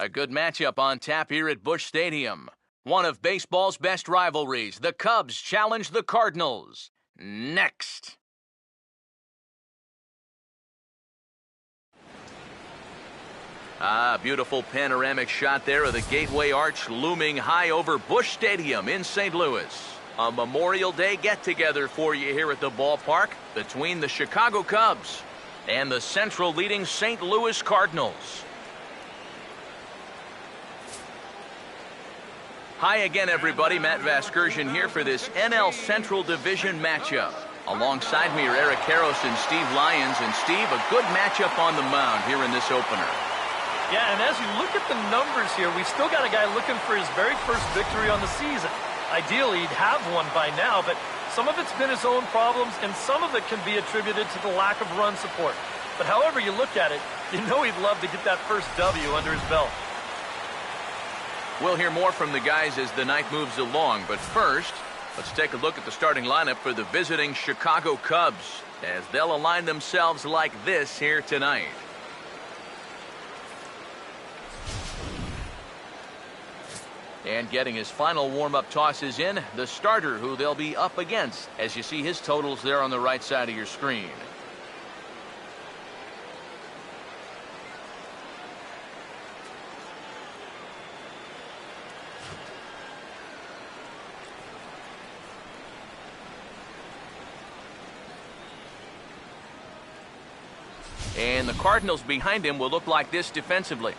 A good matchup on tap here at Busch Stadium. One of baseball's best rivalries. The Cubs challenge the Cardinals. Next. Beautiful panoramic shot there of the Gateway Arch looming high over Busch Stadium in St. Louis. A Memorial Day get-together for you here at the ballpark between the Chicago Cubs and the Central leading St. Louis Cardinals. Hi again, everybody. Matt Vasgersian here for this NL Central Division matchup. Alongside me are Eric Karros and Steve Lyons. And Steve, a good matchup on the mound here in this opener. Yeah, and as you look at the numbers here, we've still got a guy looking for his very first victory on the season. Ideally, he'd have one by now, but some of it's been his own problems, and some of it can be attributed to the lack of run support. But however you look at it, you know he'd love to get that first W under his belt. We'll hear more from the guys as the night moves along, but first, let's take a look at the starting lineup for the visiting Chicago Cubs as they'll align themselves like this here tonight. And getting his final warm-up tosses in, the starter who they'll be up against, as you see his totals there on the right side of your screen. And the Cardinals behind him will look like this defensively.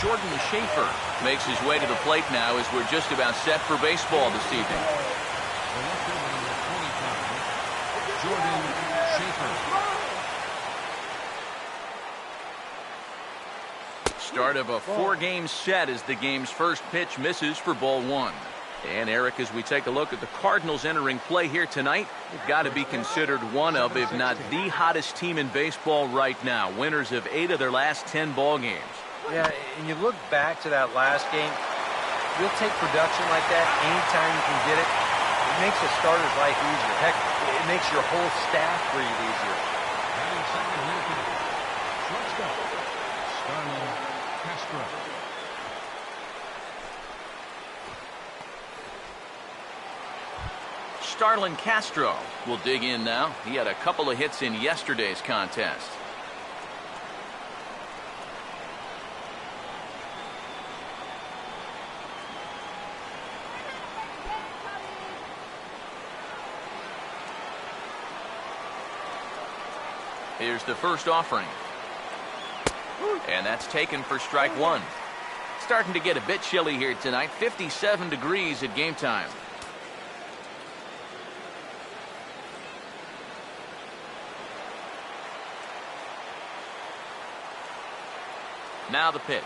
Jordan Schaefer makes his way to the plate now as we're just about set for baseball this evening. Jordan Schaefer. Start of a four-game set as the game's first pitch misses for ball one. And Eric, as we take a look at the Cardinals entering play here tonight, they've got to be considered one of, if not the hottest team in baseball right now. Winners of 8 of their last 10 ball games. Yeah, and you look back to that last game, you'll take production like that anytime you can get it. It makes a starter's life easier. Heck, it makes your whole staff breathe easier. Shortstop, Starlin Castro. Starlin Castro will dig in now. He had a couple of hits in yesterday's contest. Here's the first offering. And that's taken for strike one. Starting to get a bit chilly here tonight. 57 degrees at game time. Now the pitch.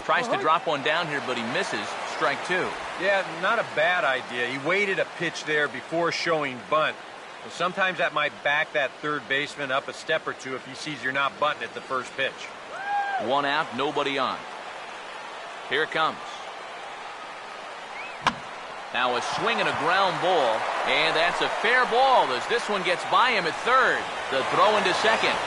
Tries to drop one down here, but he misses. Strike two. Yeah, not a bad idea. He waited a pitch there before showing bunt. Well, sometimes that might back that third baseman up a step or two if he sees you're not bunting at the first pitch. One out, nobody on. Here it comes. Now a swing and a ground ball, and that's a fair ball as this one gets by him at third. The throw into second.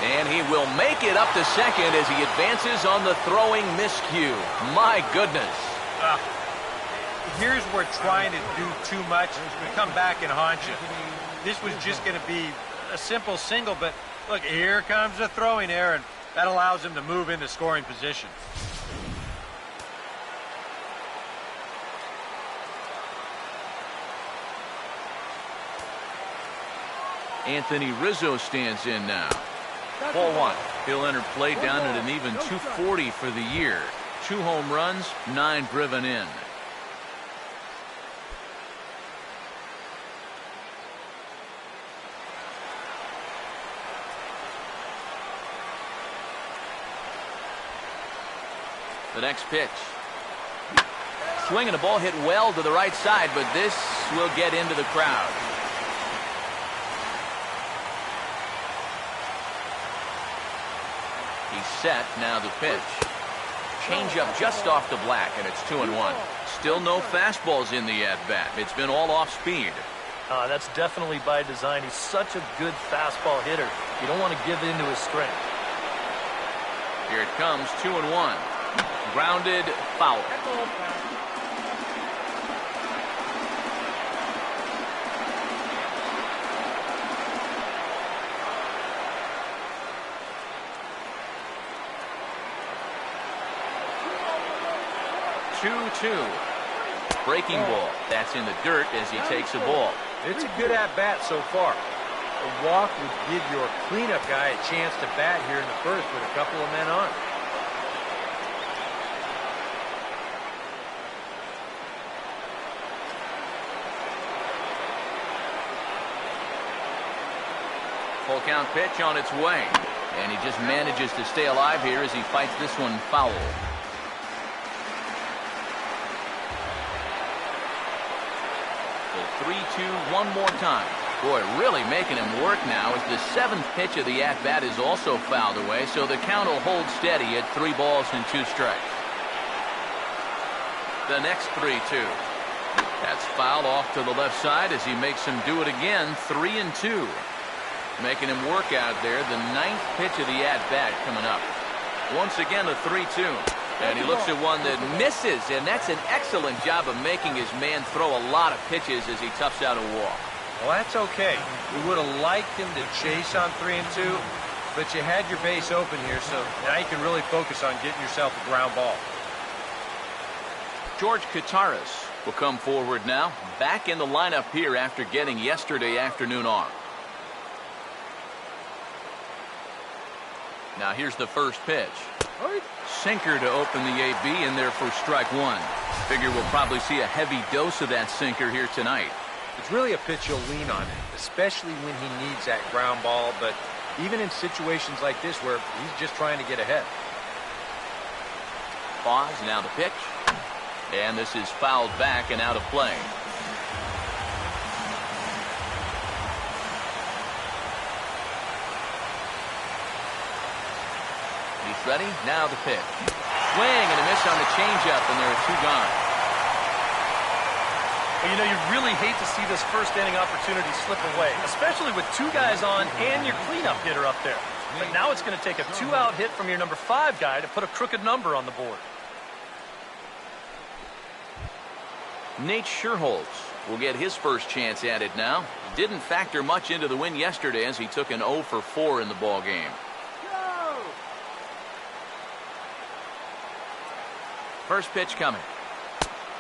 And he will make it up to second as he advances on the throwing miscue. My goodness. Here's where trying to do too much will come back and haunt you. This was just going to be a simple single, but look, here comes the throwing error, and that allows him to move into scoring position. Anthony Rizzo stands in now. Ball one. He'll enter play down at an even 240 for the year. 2 home runs, 9 driven in. The next pitch. Swinging a ball hit well to the right side, but this will get into the crowd. He's set. Now the pitch. Change-up just off the black, and it's 2-1. Still no fastballs in the at-bat. It's been all off speed. That's definitely by design. He's such a good fastball hitter. You don't want to give in to his strength. Here it comes, 2-1. Grounded, foul. 2-2. Breaking ball. That's in the dirt as he takes a ball. It's a good at-bat so far. A walk would give your cleanup guy a chance to bat here in the first with a couple of men on. Full count pitch on its way. And he just manages to stay alive here as he fights this one foul. So 3-2 one more time. Boy, really making him work now as the seventh pitch of the at-bat is also fouled away, so the count will hold steady at 3 balls and 2 strikes. The next 3-2. That's foul off to the left side as he makes him do it again, 3-2. Making him work out there, the 9th pitch of the at-bat coming up. Once again, a 3-2. And he looks at one that misses, and that's an excellent job of making his man throw a lot of pitches as he toughs out a walk. Well, that's okay. We would have liked him to chase on 3-2, but you had your base open here, so now you can really focus on getting yourself a ground ball. George Kataris will come forward now, back in the lineup here after getting yesterday afternoon off. Now here's the first pitch. Sinker to open the AB in there for strike one. Figure we'll probably see a heavy dose of that sinker here tonight. It's really a pitch you'll lean on, especially when he needs that ground ball, but even in situations like this where he's just trying to get ahead. Pause, now the pitch. And this is fouled back and out of play. He's ready, now the pitch. Swing and a miss on the changeup, and there are 2 gone. Well, you know, you really hate to see this first inning opportunity slip away, especially with 2 guys on and your cleanup hitter up there. But now it's going to take a 2-out hit from your number 5 guy to put a crooked number on the board. Nate Scherholz will get his first chance at it now. Didn't factor much into the win yesterday as he took an 0 for 4 in the ball game. First pitch coming.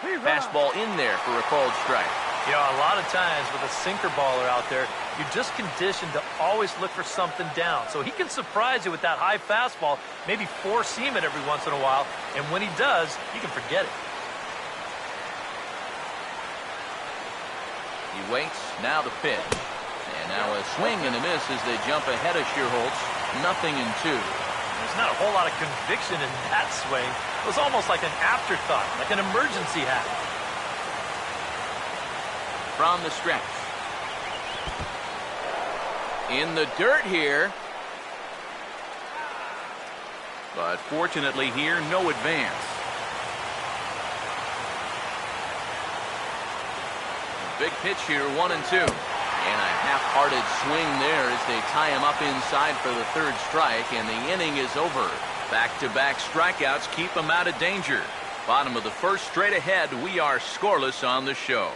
Fastball in there for a called strike. You know, a lot of times with a sinker baller out there, you're just conditioned to always look for something down. So he can surprise you with that high fastball, maybe four-seam it every once in a while, and when he does, you can forget it. He waits, now the pitch. And now a swing and a miss as they jump ahead of Scherholz. 0-2. There's not a whole lot of conviction in that swing. It was almost like an afterthought, like an emergency hat. From the stretch. In the dirt here. But fortunately here, no advance. Big pitch here, 1-2. And a half-hearted swing there as they tie him up inside for the 3rd strike, and the inning is over. Back-to-back strikeouts keep him out of danger. Bottom of the 1st, straight ahead, we are scoreless on the show.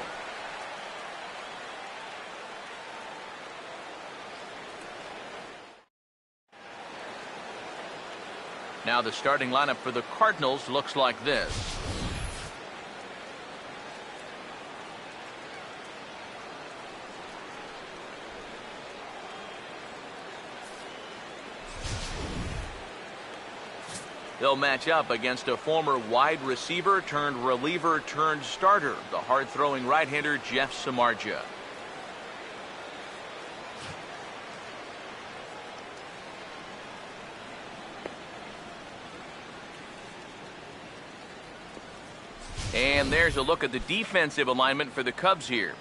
Now the starting lineup for the Cardinals looks like this. They'll match up against a former wide receiver turned reliever turned starter, the hard-throwing right-hander Jeff Samardzija. And there's a look at the defensive alignment for the Cubs here.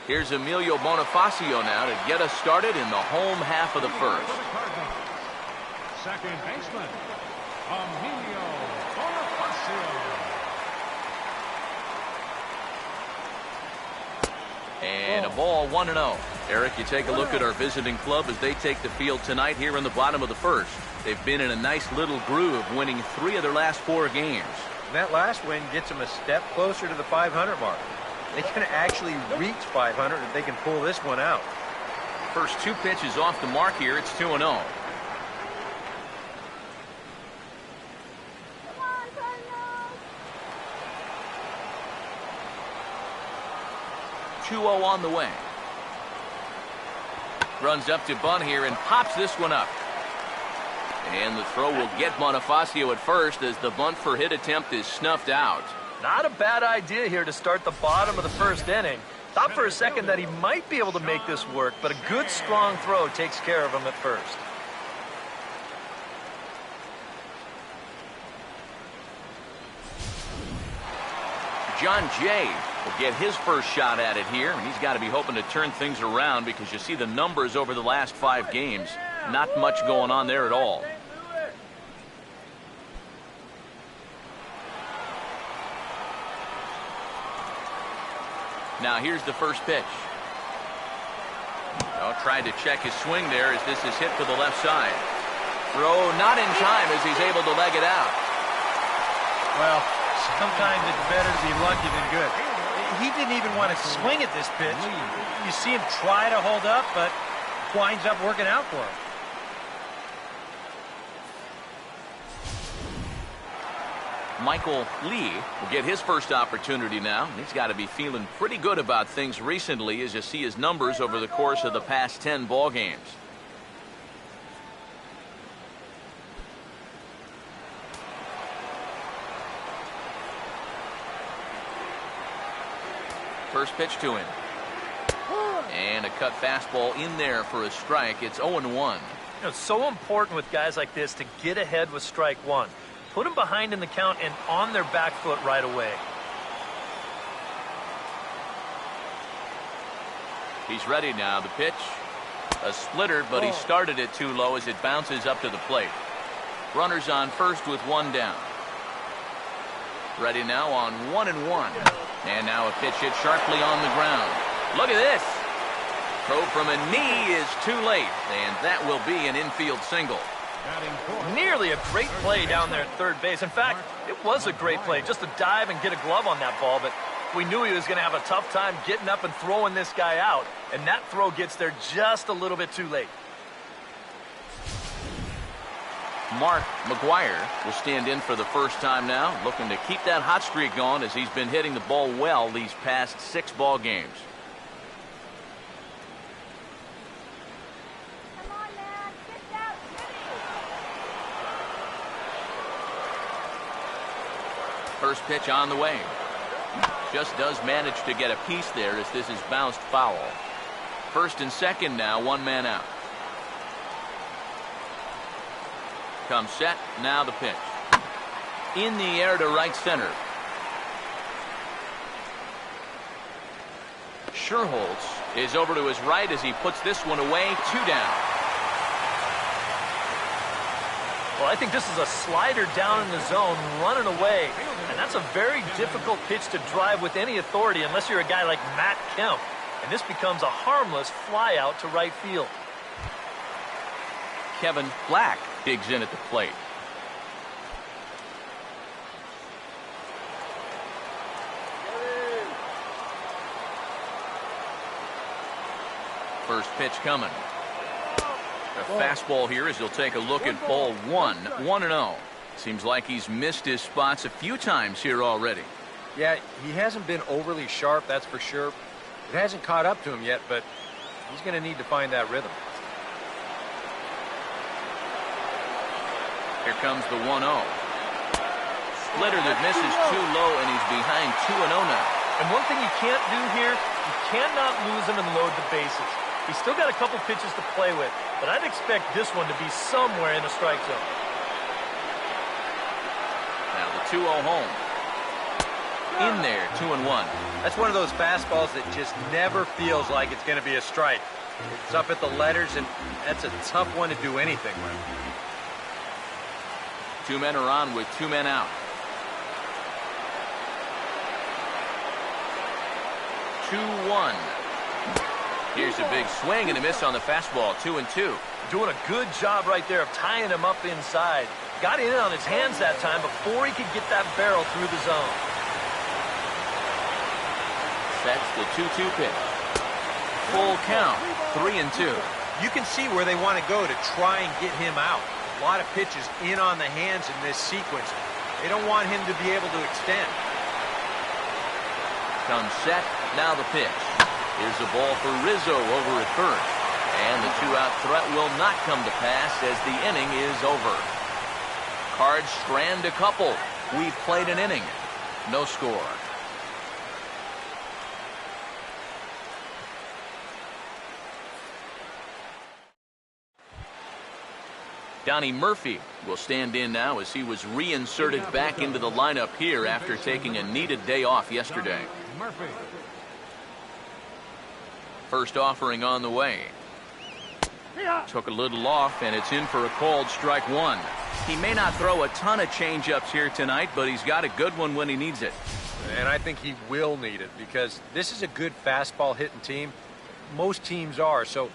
Here's Emilio Bonifacio now to get us started in the home half of the first. Second baseman, Emilio Bonifacio. And a ball 1-0. Eric, you take a look at our visiting club as they take the field tonight here in the bottom of the first. They've been in a nice little groove, winning 3 of their last 4 games. And that last win gets them a step closer to the 500 mark. They can actually reach 500 if they can pull this one out. First 2 pitches off the mark here. It's 2-0. 2-0 on the way. Runs up to bunt here and pops this one up. And the throw will get Bonifacio at first as the bunt for hit attempt is snuffed out. Not a bad idea here to start the bottom of the first inning. Thought for a second that he might be able to make this work, but a good strong throw takes care of him at first. John Jay will get his first shot at it here, and he's got to be hoping to turn things around because you see the numbers over the last 5 games. Not much going on there at all. Now here's the first pitch. Oh, tried to check his swing there as this is hit to the left side. Throw not in time as he's able to leg it out. Well, sometimes it's better to be lucky than good. He didn't even want to swing at this pitch. You see him try to hold up, but winds up working out for him. Michael Lee will get his first opportunity now. He's got to be feeling pretty good about things recently as you see his numbers over the course of the past 10 ball games. First pitch to him. And a cut fastball in there for a strike. It's 0-1. You know, it's so important with guys like this to get ahead with strike one. Put them behind in the count and on their back foot right away. He's ready now. The pitch. A splitter, but he started it too low as it bounces up to the plate. Runners on first with 1 down. Ready now on 1-1. And now a pitch hit sharply on the ground. Look at this. Throw from a knee is too late, and that will be an infield single. Nearly a great play down there at third base. In fact, it was a great play just to dive and get a glove on that ball, but we knew he was going to have a tough time getting up and throwing this guy out, and that throw gets there just a little bit too late. Mark McGuire will stand in for the first time now, looking to keep that hot streak going as he's been hitting the ball well these past 6 ball games. First pitch on the way. Just does manage to get a piece there as this is bounced foul. First and second now, 1 man out. Comes set, now the pitch. In the air to right center. Sherholtz is over to his right as he puts this one away, 2 down. Well, I think this is a slider down in the zone, running away. And that's a very difficult pitch to drive with any authority unless you're a guy like Matt Kemp. And this becomes a harmless fly out to right field. Kevin Black digs in at the plate. First pitch coming. A fastball here as he'll take a look at ball 1. 1-0. Seems like he's missed his spots a few times here already. Yeah, he hasn't been overly sharp, that's for sure. It hasn't caught up to him yet, but he's going to need to find that rhythm. Here comes the 1-0. Splitter that misses too low, and he's behind 2-0 now. And one thing you can't do here, you cannot lose him and load the bases. He's still got a couple pitches to play with, but I'd expect this one to be somewhere in the strike zone. Now the 2-0 home. In there, 2-1. That's one of those fastballs that just never feels like it's going to be a strike. It's up at the letters, and that's a tough one to do anything with. 2 men are on with 2 men out. 2-1. Here's a big swing and a miss on the fastball. 2-2. Doing a good job right there of tying him up inside. Got in on his hands that time before he could get that barrel through the zone. That's the 2-2 pitch. Full count. 3-2. You can see where they want to go to try and get him out. A lot of pitches in on the hands in this sequence. They don't want him to be able to extend. Comes set. Now the pitch. Here's a ball for Rizzo over at first. And the 2-out threat will not come to pass as the inning is over. Cards strand a couple. We've played an inning. No score. Donnie Murphy will stand in now as he was reinserted back into the lineup here after taking a needed day off yesterday. Murphy. First offering on the way. Took a little off, and it's in for a called strike 1. He may not throw a ton of changeups here tonight, but he's got a good one when he needs it. And I think he will need it because this is a good fastball hitting team. Most teams are, so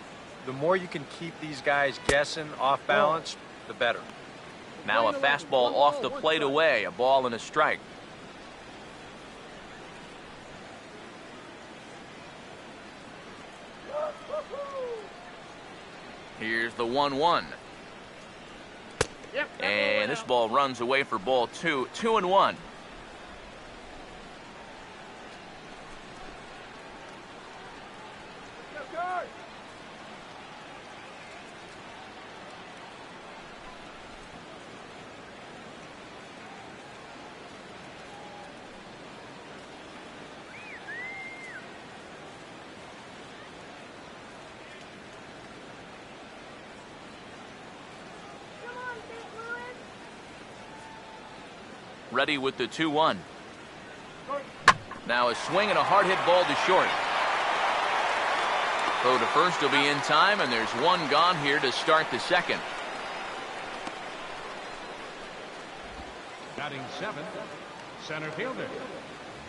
the more you can keep these guys guessing off balance, the better. Now a fastball off the plate away, a ball and a strike. Here's the 1-1. And this ball runs away for ball 2. 2-1. Ready with the 2-1. Now a swing and a hard hit ball to short. Throw to first will be in time, and there's one gone here to start the second. Batting 7th, center fielder,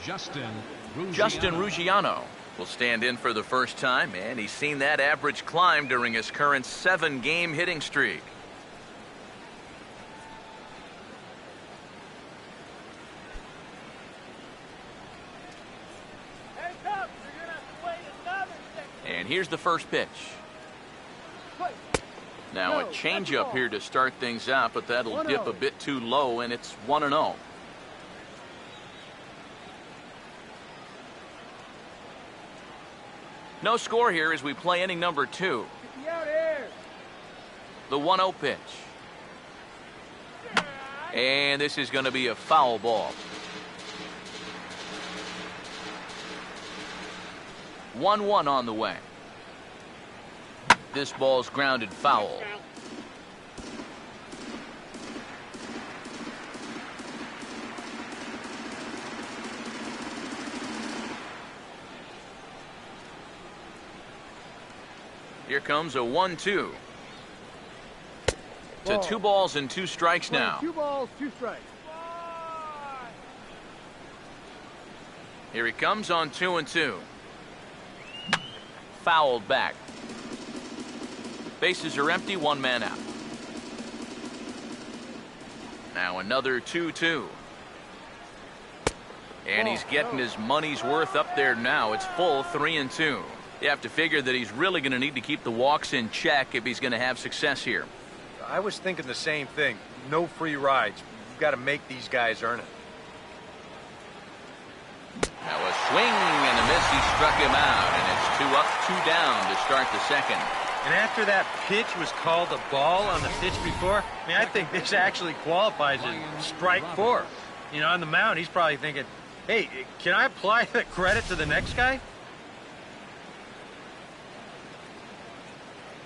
Justin Ruggiano will stand in for the first time, and he's seen that average climb during his current 7-game hitting streak. And here's the first pitch. Now a changeup here to start things out, but that'll dip a bit too low, and it's 1-0. No score here as we play inning number 2. The 1-0 pitch. And this is going to be a foul ball. 1-1 on the way. This ball's grounded foul. Here comes a 1-2. To 2 balls and 2 strikes now. 2 balls, 2 strikes. Here he comes on 2-2. Fouled back. Bases are empty, 1 man out. Now another 2-2. And he's getting his money's worth up there now. It's full 3-2. You have to figure that he's really going to need to keep the walks in check if he's going to have success here. I was thinking the same thing. No free rides. You've got to make these guys earn it. Now a swing and a miss. He struck him out, and it's 2 up, 2 down to start the second. And after that pitch was called a ball on the pitch before, I mean, I think this actually qualifies as strike 4. You know, on the mound, he's probably thinking, hey, can I apply the credit to the next guy?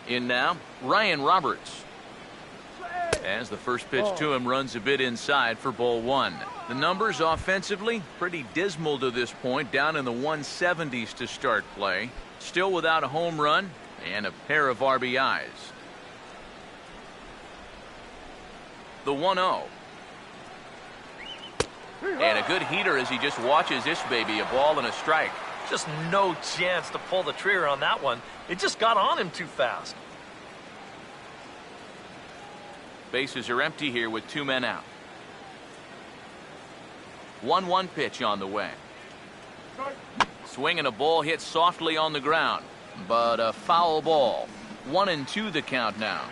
In now, Ryan Roberts. As the first pitch to him runs a bit inside for ball 1. The numbers offensively pretty dismal to this point, down in the 170s to start play. Still without a home run and a pair of RBIs. The 1-0. And a good heater as he just watches this baby, a ball and a strike. Just no chance to pull the trigger on that one. It just got on him too fast. Bases are empty here with 2 men out. 1-1 pitch on the way. Swing and a ball hit softly on the ground, but a foul ball. 1-2 the count now.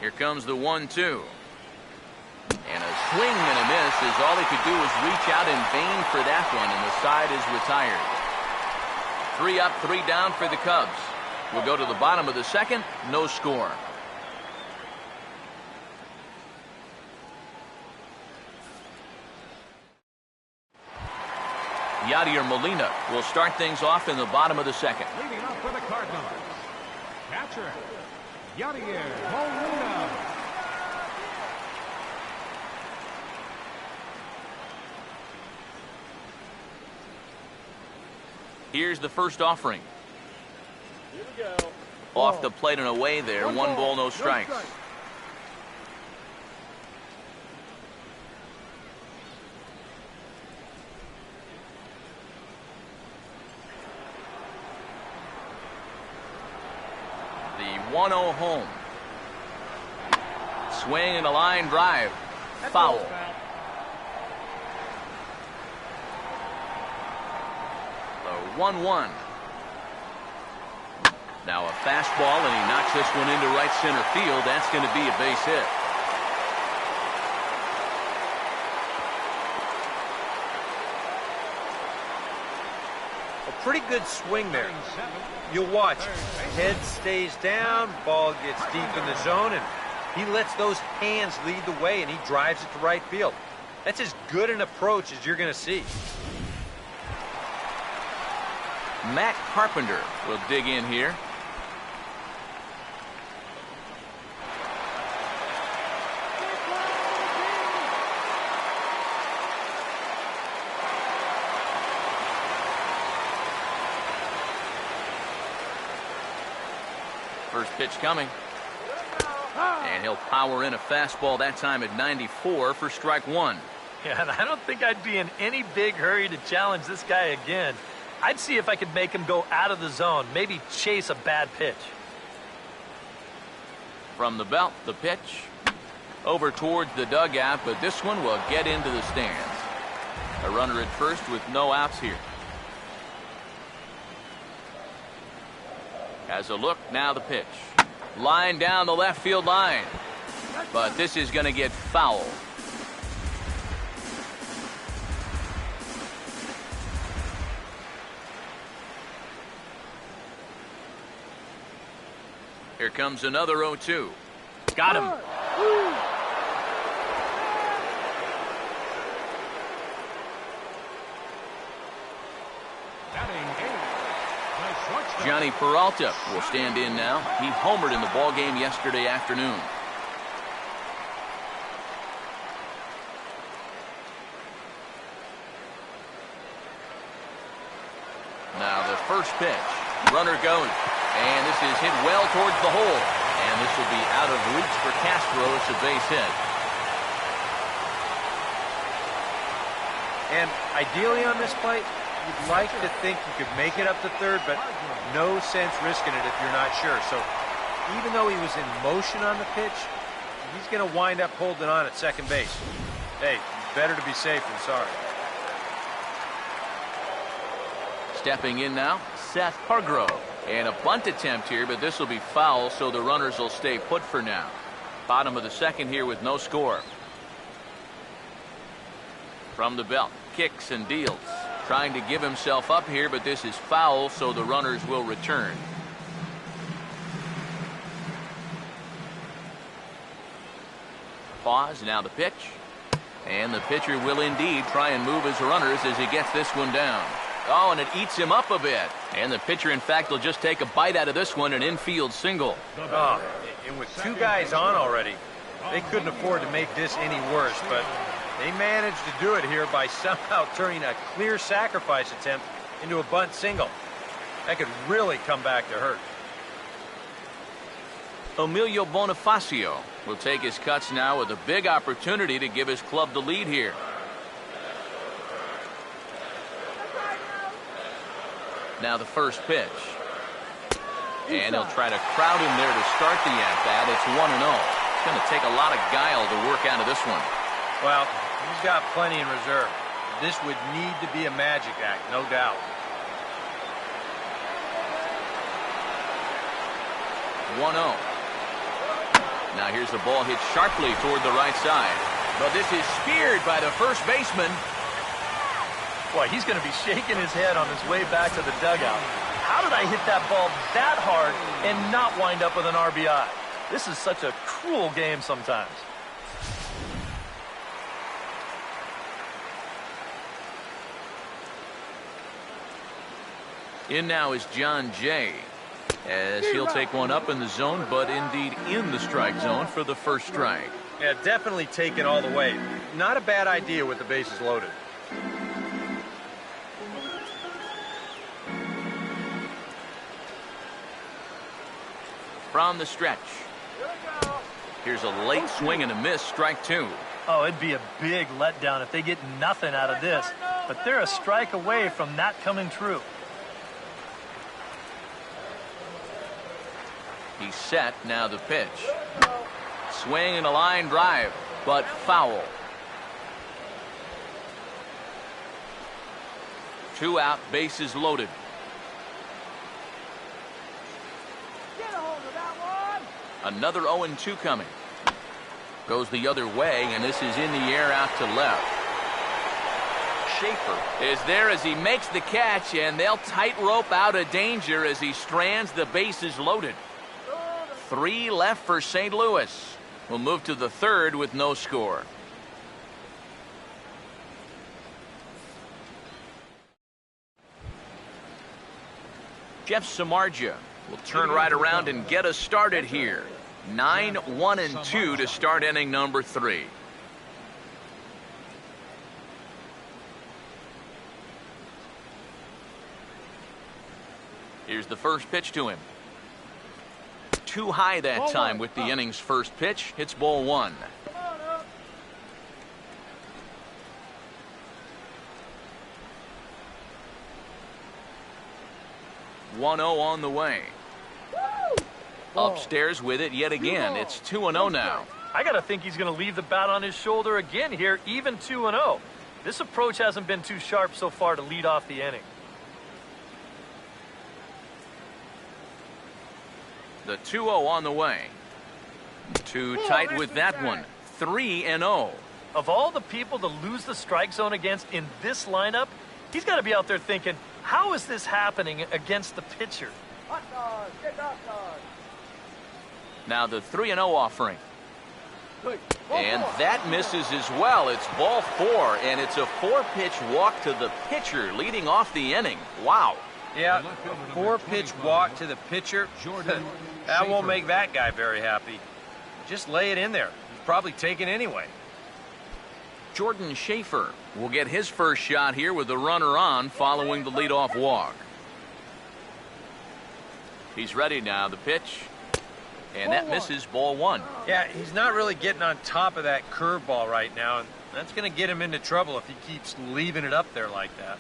Here comes the 1-2. And a swing and a miss as all he could do was reach out in vain for that one, and the side is retired. 3 up, 3 down for the Cubs. We'll go to the bottom of the second, no score. Yadier Molina will start things off in the bottom of the second. Leading off for the Cardinals, catcher, Yadier Molina. Here's the first offering. Here we go. Off the plate and away there. 1 ball, no strikes. The 1-0 home. Swing and a line drive. Foul. The 1-1. Now a fastball, and he knocks this one into right center field. That's going to be a base hit. A pretty good swing there. You'll watch. Head stays down, ball gets deep in the zone, and he lets those hands lead the way, and he drives it to right field. That's as good an approach as you're going to see. Matt Carpenter will dig in here. First pitch coming. And he'll power in a fastball, that time at 94 for strike 1. Yeah, and I don't think I'd be in any big hurry to challenge this guy again. I'd see if I could make him go out of the zone, maybe chase a bad pitch. From the belt, the pitch. Over towards the dugout, but this one will get into the stands. A runner at first with no outs here. Has a look, now the pitch. Line down the left field line. But this is going to get foul. Here comes another 0-2. Got him. Johnny Peralta will stand in now. He homered in the ball game yesterday afternoon. Now the first pitch. Runner goes. And this is hit well towards the hole. And this will be out of reach for Castro. It's a base hit. And ideally on this play, you'd like to think you could make it up to third, but no sense risking it if you're not sure. So even though he was in motion on the pitch, he's going to wind up holding on at second base. Hey, better to be safe than sorry. Stepping in now, Seth Hargrove. And a bunt attempt here, but this will be foul, so the runners will stay put for now. Bottom of the second here with no score. From the belt, kicks and deals. Trying to give himself up here, but this is foul, so the runners will return. Pause, now the pitch. And the pitcher will indeed try and move his runners as he gets this one down. Oh, and it eats him up a bit. And the pitcher, in fact, will just take a bite out of this one, an infield single. Oh, And with two guys on already, they couldn't afford to make this any worse, but they managed to do it here by somehow turning a clear sacrifice attempt into a bunt single. That could really come back to hurt. Emilio Bonifacio will take his cuts now with a big opportunity to give his club the lead here. Now the first pitch. And he'll try to crowd him there to start the at-bat. It's 1-0. It's going to take a lot of guile to work out of this one. Well, he's got plenty in reserve. This would need to be a magic act, no doubt. 1-0. Now here's the ball hit sharply toward the right side. But this is speared by the first baseman. Boy, he's going to be shaking his head on his way back to the dugout. How did I hit that ball that hard and not wind up with an RBI? This is such a cruel game sometimes. In now is John Jay, as he'll take one up in the zone, but indeed in the strike zone for the first strike. Yeah, definitely take it all the way. Not a bad idea with the bases loaded. From the stretch. Here's a late swing and a miss, strike two. Oh, it'd be a big letdown if they get nothing out of this. But they're a strike away from that coming true. He's set, now the pitch. Swing and a line drive, but foul. 2 out, bases loaded. Another 0-2 coming. Goes the other way, and this is in the air out to left. Schaefer is there as he makes the catch, and they'll tightrope out of danger as he strands the bases loaded. 3 left for St. Louis. We'll move to the third with no score. Jeff Samardzija will turn right around and get us started here. 9-1-2 to start inning number 3. Here's the first pitch to him. Too high that time with the inning's first pitch. Hits ball 1. On the way. Upstairs with it yet again. It's 2-0 now. I got to think he's going to leave the bat on his shoulder again here, even 2-0. This approach hasn't been too sharp so far to lead off the inning. The 2-0 on the way. Too tight with that one. 3-0. Of all the people to lose the strike zone against in this lineup, he's got to be out there thinking, how is this happening against the pitcher? Now the 3-0 offering. And that misses as well. It's ball 4, and it's a 4-pitch walk to the pitcher leading off the inning. Wow. Yeah, a 4-pitch walk to the pitcher. That won't make that guy very happy. Just lay it in there. He's probably taken anyway. Jordan Schaefer will get his first shot here with the runner on following the leadoff walk. He's ready now, the pitch. And that misses ball 1. Yeah, he's not really getting on top of that curveball right now, and that's going to get him into trouble if he keeps leaving it up there like that.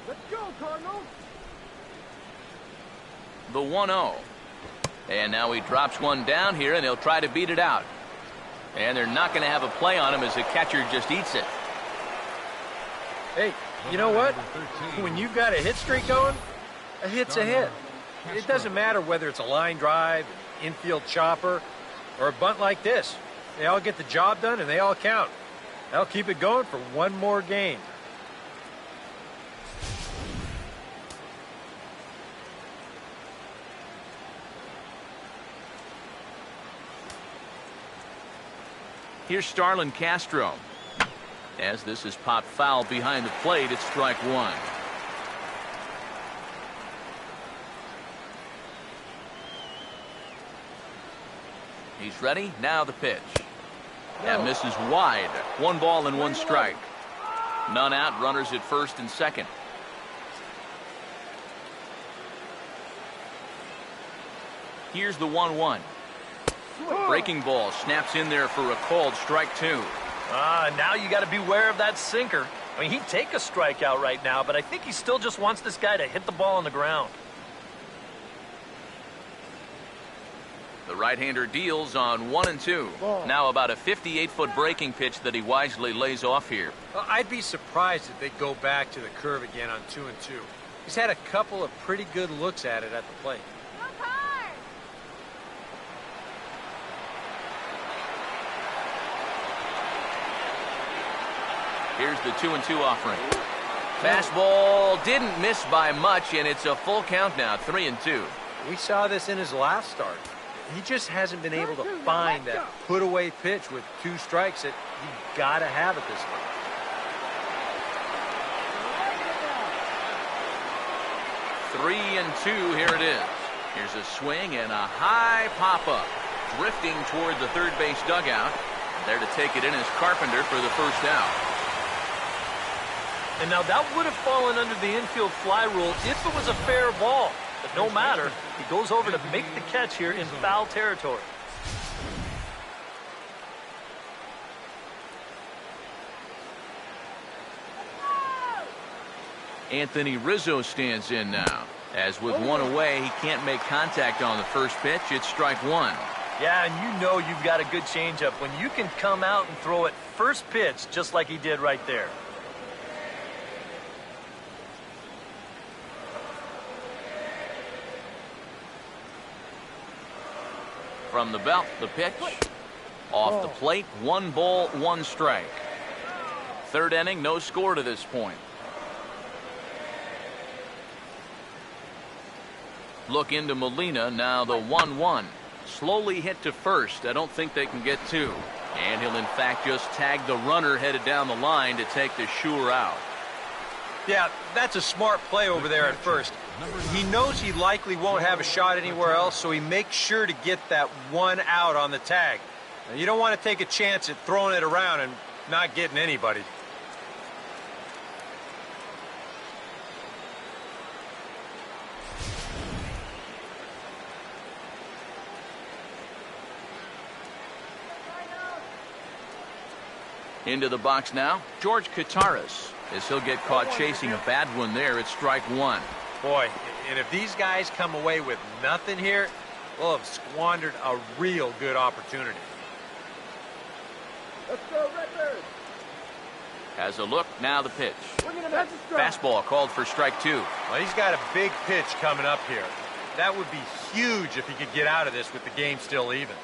Let's go, Cardinals! The 1-0. And now he drops one down here, and he'll try to beat it out. And they're not going to have a play on him as the catcher just eats it. Hey, you know what? When you've got a hit streak going, a hit's a hit. It doesn't matter whether it's a line drive, an infield chopper, or a bunt like this. They all get the job done, and they all count. That'll keep it going for one more game. Here's Starlin Castro. As this is popped foul behind the plate, it's strike one. He's ready. Now the pitch. That misses wide. 1 ball and 1 strike. None out. Runners at first and second. Here's the 1-1. Breaking ball snaps in there for a called strike 2. Now you got to beware of that sinker. I mean, he'd take a strikeout right now, but I think he still just wants this guy to hit the ball on the ground. The right-hander deals on 1 and 2. Now about a 58-foot breaking pitch that he wisely lays off here. Well, I'd be surprised if they go back to the curve again on 2 and 2. He's had a couple of pretty good looks at it at the plate. Here's the 2 and 2 offering. Fastball didn't miss by much, and it's a full count now, 3 and 2. We saw this in his last start. He just hasn't been able to find that put-away pitch with 2 strikes that you got to have at this point. Three and 2, here it is. Here's a swing and a high pop-up. Drifting toward the third base dugout. There to take it in is Carpenter for the first out. And now that would have fallen under the infield fly rule if it was a fair ball. But no matter, he goes over to make the catch here in foul territory. Anthony Rizzo stands in now. As with 1 away, he can't make contact on the first pitch. It's strike 1. Yeah, and you know you've got a good changeup when you can come out and throw it first pitch just like he did right there. From the belt, the pitch. Off the plate, 1 ball, 1 strike. Third inning, no score to this point. Look into Molina, now the 1-1. Slowly hit to first. I don't think they can get 2. And he'll in fact just tag the runner headed down the line to take the sure out. Yeah, that's a smart play over there at first. He knows he likely won't have a shot anywhere else, so he makes sure to get that 1 out on the tag. Now, you don't want to take a chance at throwing it around and not getting anybody. Into the box now, George Kataris, as he'll get caught chasing a bad one there. It's strike 1. Boy, and if these guys come away with nothing here, we'll have squandered a real good opportunity. Let's go, Redbird! Has a look, now the pitch. Fastball called for strike 2. Well, he's got a big pitch coming up here. That would be huge if he could get out of this with the game still even.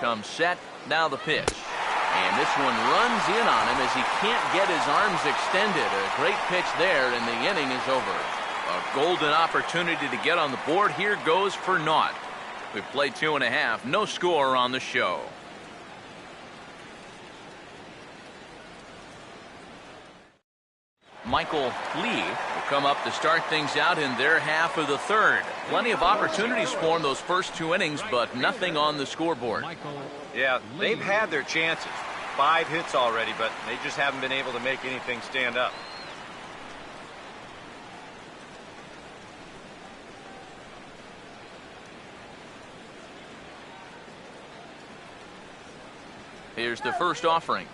Comes set, now the pitch. And this one runs in on him as he can't get his arms extended. A great pitch there, and the inning is over. A golden opportunity to get on the board here goes for naught. We've played 2.5, no score on the show. Michael Lee will come up to start things out in their half of the third. Plenty of opportunities for him those first 2 innings, but nothing on the scoreboard. Yeah, they've had their chances. 5 hits already, but they just haven't been able to make anything stand up. Here's the first offering.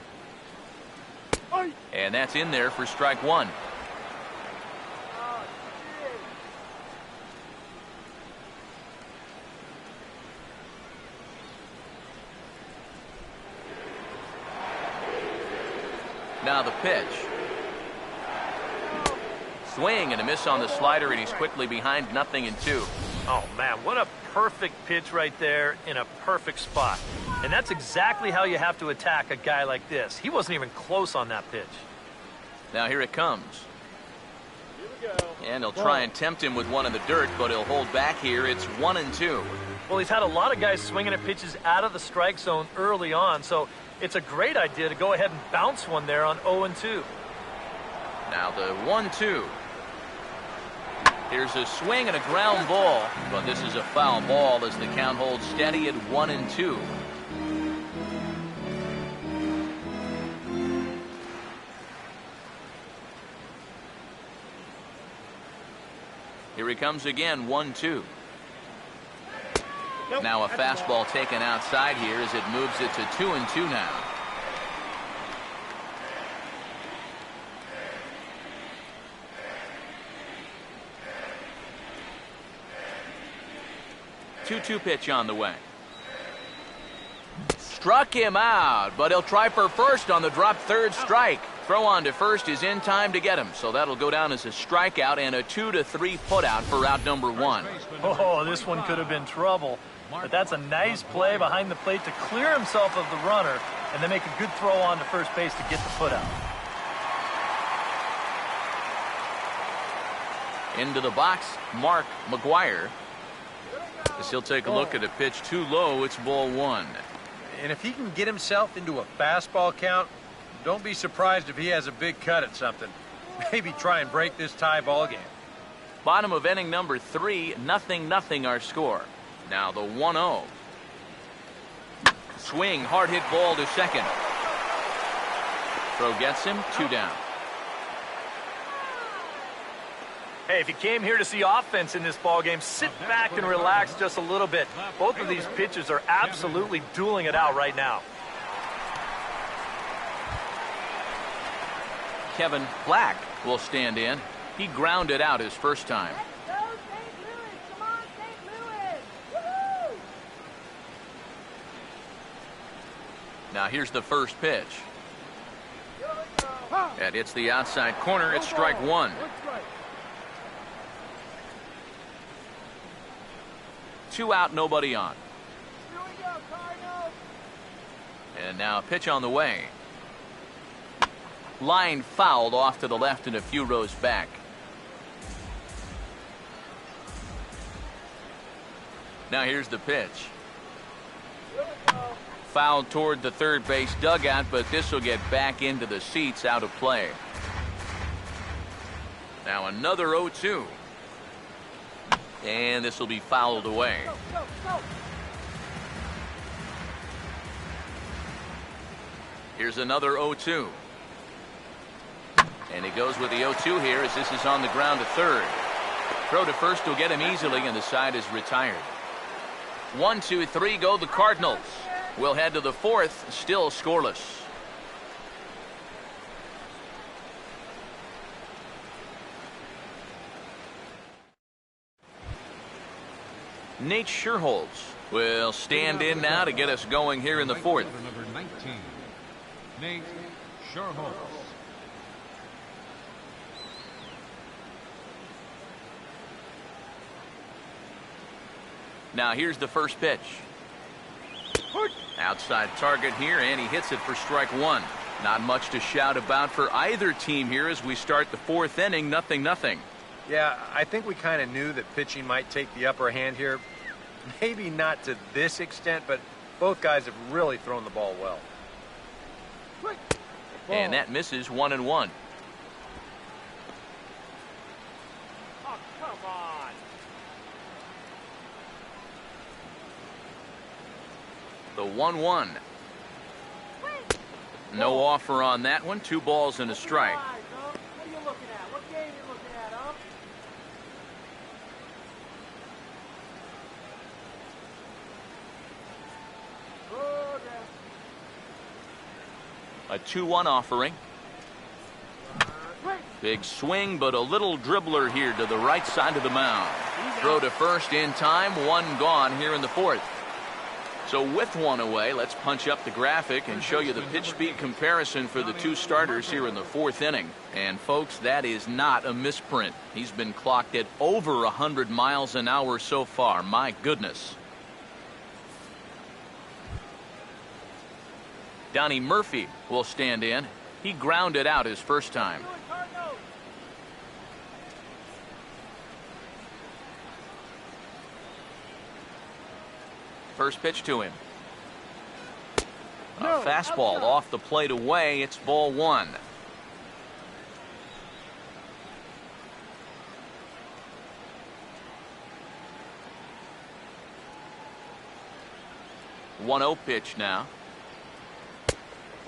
And that's in there for strike 1. Now the pitch. Swing and a miss on the slider, and he's quickly behind 0-2. Oh, man, what a perfect pitch right there in a perfect spot. And that's exactly how you have to attack a guy like this. He wasn't even close on that pitch. Now here it comes. And he'll try and tempt him with one in the dirt, but he'll hold back here. It's 1-2. Well, he's had a lot of guys swinging at pitches out of the strike zone early on, so it's a great idea to go ahead and bounce one there on 0-2. Now the 1-2. Here's a swing and a ground ball, but this is a foul ball as the count holds steady at 1-2. Here he comes again, 1-2. Nope. Now a fastball taken outside here as it moves it to 2-2 now. Two pitch on the way. Struck him out, but he'll try for first on the drop third strike. Throw on to first is in time to get him, so that'll go down as a strikeout and a 2-3 putout for out number 1. Oh, this one could have been trouble, but that's a nice play behind the plate to clear himself of the runner and then make a good throw on to first base to get the putout. Into the box, Mark McGuire. As he'll take a look at a pitch too low, it's ball 1. And if he can get himself into a fastball count, don't be surprised if he has a big cut at something. Maybe try and break this tie ball game. Bottom of inning number 3, 0-0 our score. Now the 1-0. Swing, hard hit ball to second. Throw gets him, 2 down. Hey, if you came here to see offense in this ballgame, sit back and relax just a little bit. Both of these pitchers are absolutely dueling it out right now. Kevin Black will stand in. He grounded out his first time. Let's go, St. Louis. Come on, St. Louis. Woohoo! Now here's the first pitch. That hits the outside corner. It's strike 1. 2 out, nobody on. Here we go, Cardinals. And now a pitch on the way. Line fouled off to the left and a few rows back. Now here's the pitch. Fouled toward the third base dugout, but this will get back into the seats, out of play. Now another 0-2. And this will be fouled away. Here's another 0-2. And he goes with the 0-2 here as this is on the ground to third. Throw to first will get him easily, and the side is retired. 1, 2, 3 go the Cardinals. We'll head to the 4th, still scoreless. Nate Scherholz will stand in now to get us going here in the 4th. Number 19, Nate Scherholz. Now here's the first pitch. Outside target here, and he hits it for strike 1. Not much to shout about for either team here as we start the 4th inning, 0-0. Yeah, I think we kind of knew that pitching might take the upper hand here. Maybe not to this extent, but both guys have really thrown the ball well. And that misses 1-1. Oh, come on. The 1-1. No offer on that one. 2 balls and a strike. What are you looking at? What game are you looking at, huh? A 2-1 offering. Big swing, but a little dribbler here to the right side of the mound. Throw to first in time. 1 gone here in the 4th. So with 1 away, let's punch up the graphic and show you the pitch speed comparison for the 2 starters here in the 4th inning. And folks, that is not a misprint. He's been clocked at over 100 miles an hour so far. My goodness. Donnie Murphy will stand in. He grounded out his first time. First pitch to him. A fastball off the plate away. It's ball 1. One-0 pitch now.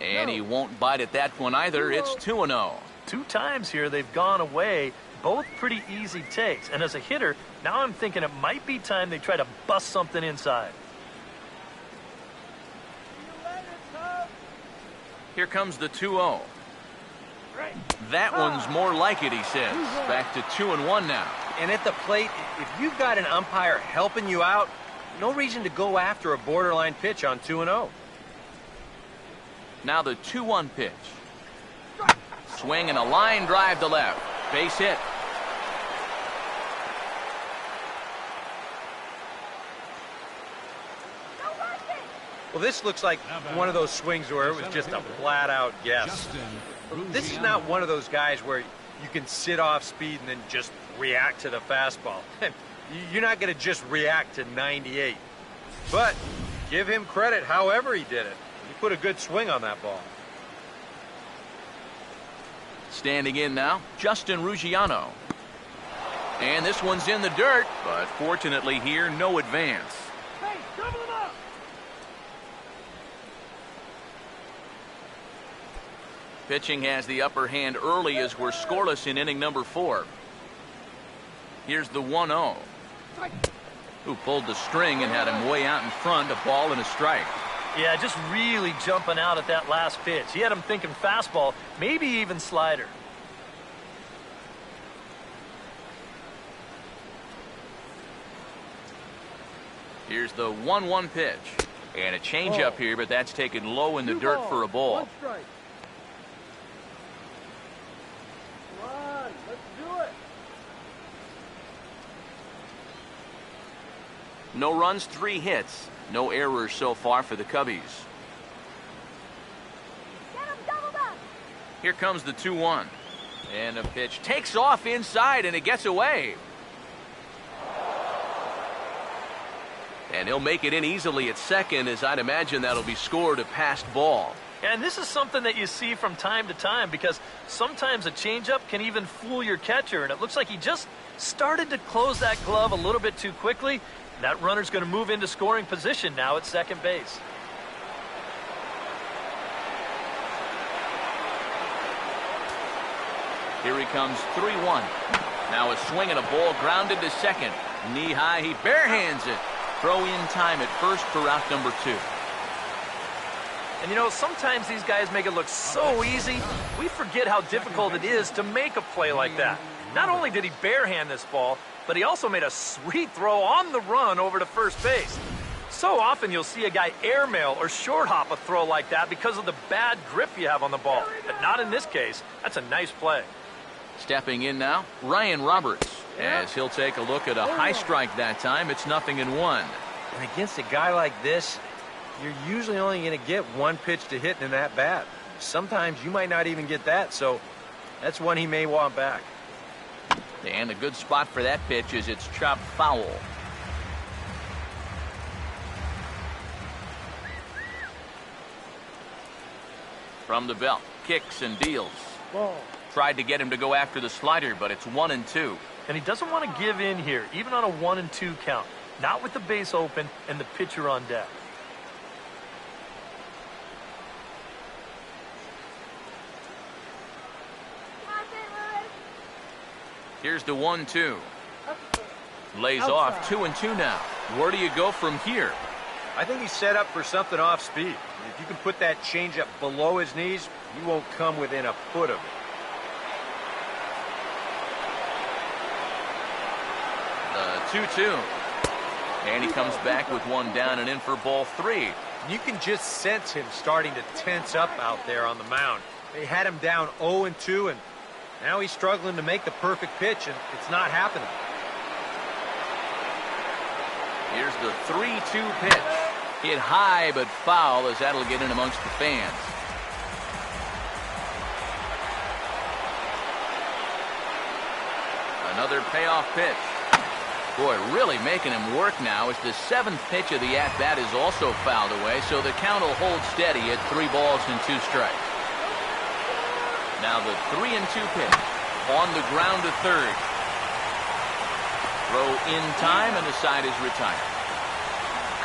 And he won't bite at that one either. It's 2-0. 2 times here they've gone away. Both pretty easy takes. And as a hitter, now I'm thinking it might be time they try to bust something inside. Here comes the 2-0. That one's more like it, he says. Back to 2-1 now. And at the plate, if you've got an umpire helping you out, no reason to go after a borderline pitch on 2-0. Now the 2-1 pitch. Swing and a line drive to left. Base hit. Well, this looks like one of those swings where it was just a flat-out guess. This is not one of those guys where you can sit off speed and then just react to the fastball. You're not going to just react to 98. But give him credit however he did it. He put a good swing on that ball. Standing in now, Justin Ruggiano. And this one's in the dirt, but fortunately here, no advance. Hey, double him up! Pitching has the upper hand early as we're scoreless in inning number 4. Here's the 1-0. Who pulled the string and had him way out in front, a ball and a strike. Yeah, just really jumping out at that last pitch. He had him thinking fastball, maybe even slider. Here's the 1-1 pitch. And a changeup here, but that's taken low in the dirt for a ball. 1 strike. Come on, let's do it. No runs, 3 hits. No errors so far for the Cubbies. Get him doubled up. Here comes the 2-1. And a pitch takes off inside, and it gets away. And he'll make it in easily at second, as I'd imagine that'll be scored a passed ball. And this is something that you see from time to time because sometimes a changeup can even fool your catcher. And it looks like he just started to close that glove a little bit too quickly. That runner's going to move into scoring position now at second base. Here he comes, 3-1. Now a swing and a ball grounded to second. Knee high, he barehands it. Throw in time at first for out number 2. And you know, sometimes these guys make it look so easy, we forget how difficult it is to make a play like that. Not only did he barehand this ball, but he also made a sweet throw on the run over to first base. So often you'll see a guy airmail or short hop a throw like that because of the bad grip you have on the ball. But not in this case. That's a nice play. Stepping in now, Ryan Roberts, as he'll take a look at a high strike that time. It's 0-1. And against a guy like this, you're usually only going to get 1 pitch to hit in that bat. Sometimes you might not even get that, so that's one he may want back. And a good spot for that pitch is it's chopped foul. From the belt, kicks and deals. Ball. Tried to get him to go after the slider, but it's 1-2. And he doesn't want to give in here, even on a 1-2 count. Not with the base open and the pitcher on deck. Here's the 1-2. Lays off 2-2 now. Where do you go from here? I think he's set up for something off speed. If you can put that changeup below his knees, you won't come within a foot of it. The 2-2. And he comes back with one down and in for ball 3. You can just sense him starting to tense up out there on the mound. They had him down 0-2, and now he's struggling to make the perfect pitch, and it's not happening. Here's the 3-2 pitch. Hit high but foul, as that'll get in amongst the fans. Another payoff pitch. Boy, really making him work now as the 7th pitch of the at-bat is also fouled away, so the count will hold steady at 3 balls and 2 strikes. Now the 3-2 pitch on the ground to third. Throw in time, and the side is retired.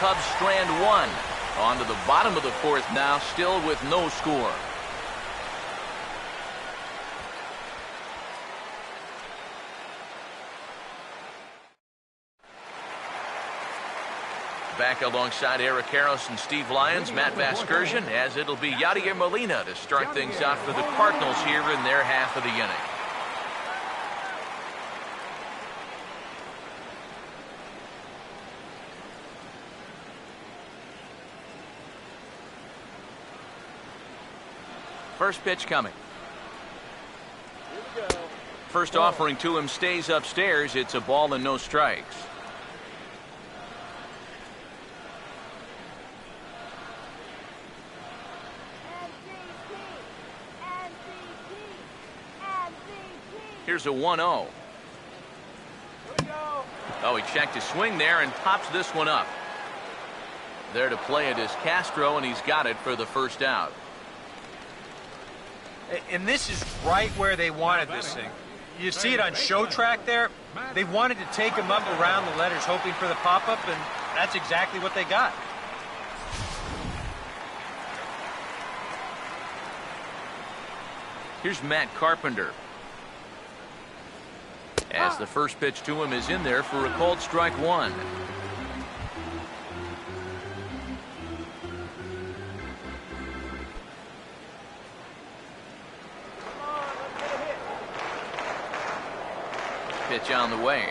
Cubs strand 1. On to the bottom of the 4th now, still with no score. Back alongside Eric Harris and Steve Lyons, Matt Vasgersian, as it'll be Yadier Molina to start things out for the Cardinals here in their half of the inning. First pitch coming. First offering to him stays upstairs. It's a ball and no strikes. Here's a 1-0. Oh, he checked his swing there and pops this one up. There to play it is Castro, and he's got it for the first out. And this is right where they wanted this thing. You see it on show track there. They wanted to take him up around the letters, hoping for the pop-up, and that's exactly what they got. Here's Matt Carpenter. As the first pitch to him is in there for a called strike 1. Pitch on the way.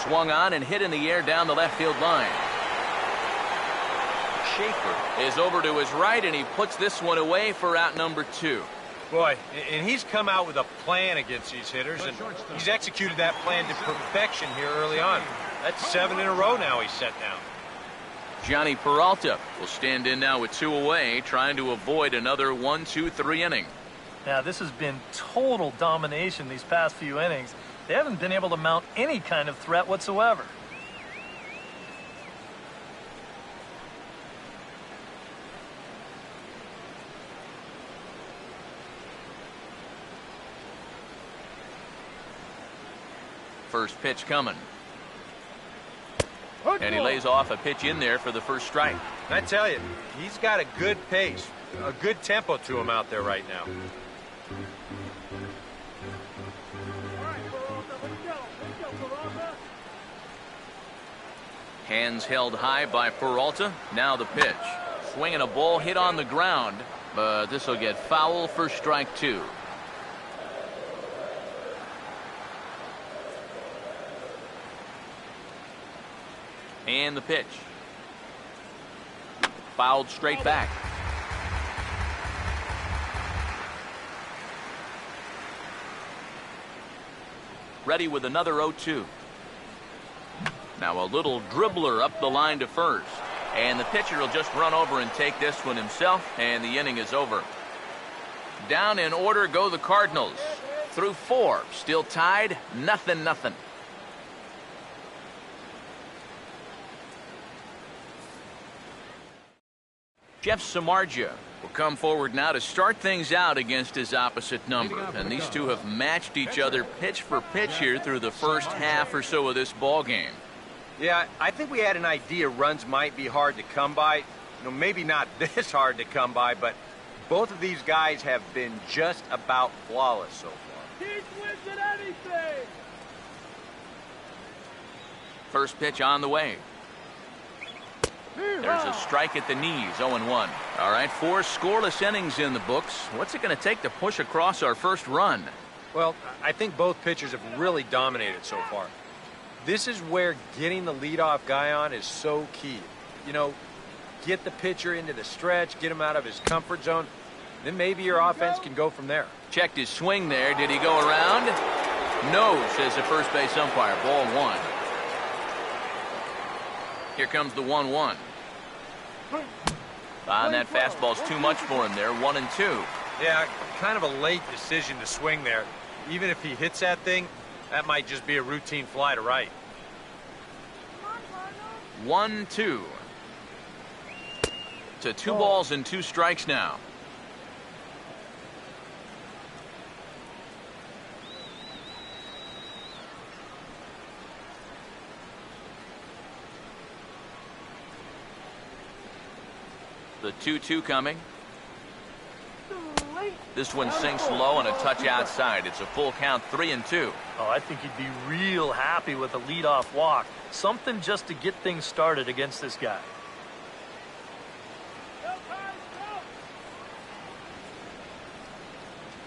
Swung on and hit in the air down the left field line. Schaefer is over to his right, and he puts this one away for out number 2. Boy, and he's come out with a plan against these hitters, and he's executed that plan to perfection here early on. That's 7 in a row now he's set down. Johnny Peralta will stand in now with 2 away, trying to avoid another 1-2-3 inning. Now, this has been total domination these past few innings. They haven't been able to mount any kind of threat whatsoever. First pitch coming. And he lays off a pitch in there for the first strike. I tell you, he's got a good pace, a good tempo to him out there right now. Hands held high by Peralta. Now the pitch. Swinging a ball hit on the ground, but this will get foul for strike 2. And the pitch. Fouled straight back. Ready with another 0-2. Now a little dribbler up the line to first. And the pitcher will just run over and take this one himself, and the inning is over. Down in order go the Cardinals. Through 4. Still tied, 0-0. Jeff Samardzija will come forward now to start things out against his opposite number. And these two have matched each other pitch for pitch here through the first half or so of this ball game. Yeah, I think we had an idea runs might be hard to come by. You know, maybe not this hard to come by, but both of these guys have been just about flawless so far. Keith wins at anything. First pitch on the way. There's a strike at the knees, 0-1. All right, 4 scoreless innings in the books. What's it going to take to push across our first run? Well, I think both pitchers have really dominated so far. This is where getting the leadoff guy on is so key. You know, get the pitcher into the stretch, get him out of his comfort zone, then maybe your offense can go from there. Checked his swing there. Did he go around? No, says the first base umpire. Ball 1. Here comes the 1-1. And that fastball's too much for him there. 1-2. Yeah, kind of a late decision to swing there. Even if he hits that thing, That might just be a routine fly to right. Come on, Cardinals. 1-2. To 2 balls and 2 strikes now. The 2-2 coming. This one sinks low and a touch outside. It's a full count, 3-2. Oh, I think he'd be real happy with a leadoff walk. Something just to get things started against this guy.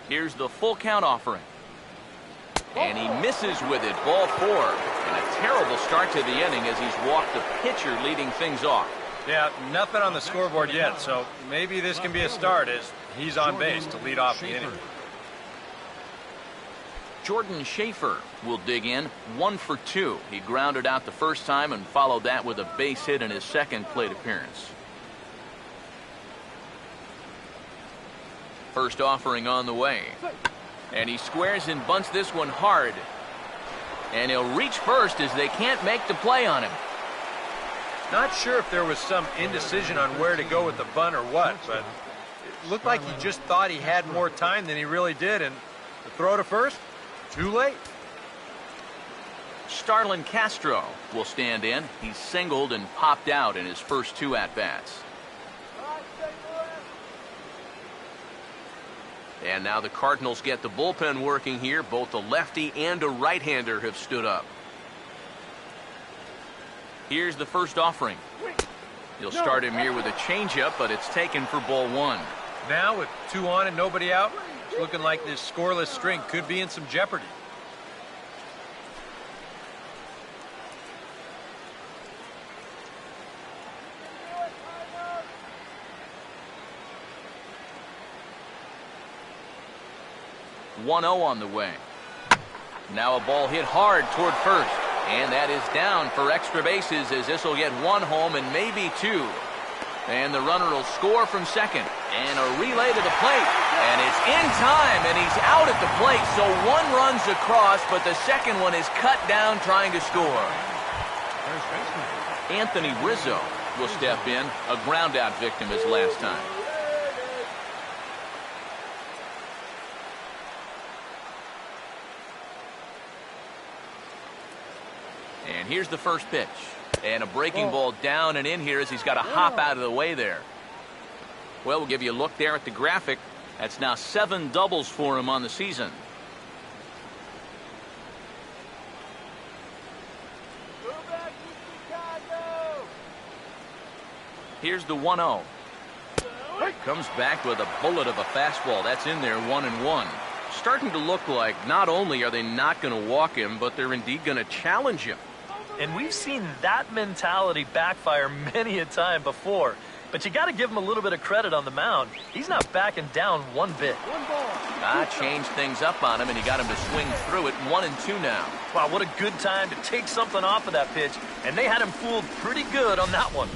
Here's the full count offering. And he misses with it, ball 4. And a terrible start to the inning as he's walked the pitcher leading things off. Yeah, nothing on the scoreboard yet, so maybe this can be a start as he's on base to lead off the inning. Jordan Schaefer will dig in, 1 for 2. He grounded out the first time and followed that with a base hit in his second plate appearance. First offering on the way. And he squares and bunts this one hard. And he'll reach first as they can't make the play on him. Not sure if there was some indecision on where to go with the bunt or what, but it looked like he just thought he had more time than he really did, and the throw to first, too late. Starlin Castro will stand in. He's singled and popped out in his first 2 at-bats. And now the Cardinals get the bullpen working here. Both a lefty and a right-hander have stood up. Here's the first offering. He'll start him here with a changeup, but it's taken for ball 1. Now with 2 on and nobody out, it's looking like this scoreless string could be in some jeopardy. (1-0) on the way. Now a ball hit hard toward first. And that is down for extra bases as this will get 1 home and maybe 2. And the runner will score from second. And a relay to the plate. And it's in time, and he's out at the plate. So 1 runs across, but the second one is cut down trying to score. Anthony Rizzo will step in. A ground-out victim his last time. And here's the first pitch. And a breaking ball down and in here as he's got to hop out of the way there. Well, we'll give you a look there at the graphic. That's now 7 doubles for him on the season. Here's the 1-0. Comes back with a bullet of a fastball. That's in there, 1-1. Starting to look like not only are they not going to walk him, but they're indeed going to challenge him. And we've seen that mentality backfire many a time before. But you got to give him a little bit of credit on the mound. He's not backing down one bit. Changed things up on him, and he got him to swing through it. 1-2 now. Wow, what a good time to take something off of that pitch. And they had him fooled pretty good on that one.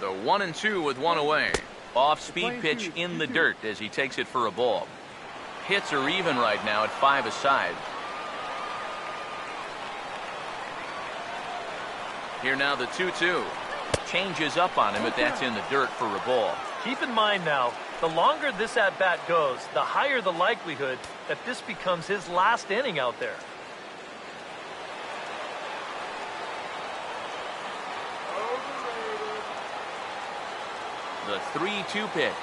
The 1-2 with 1 away. Off-speed pitch in the dirt as he takes it for a ball. Hits are even right now at 5 aside. Here now the 2-2. Changes up on him, but that's in the dirt for a ball. Keep in mind now, the longer this at-bat goes, the higher the likelihood that this becomes his last inning out there. The 3-2 pitch.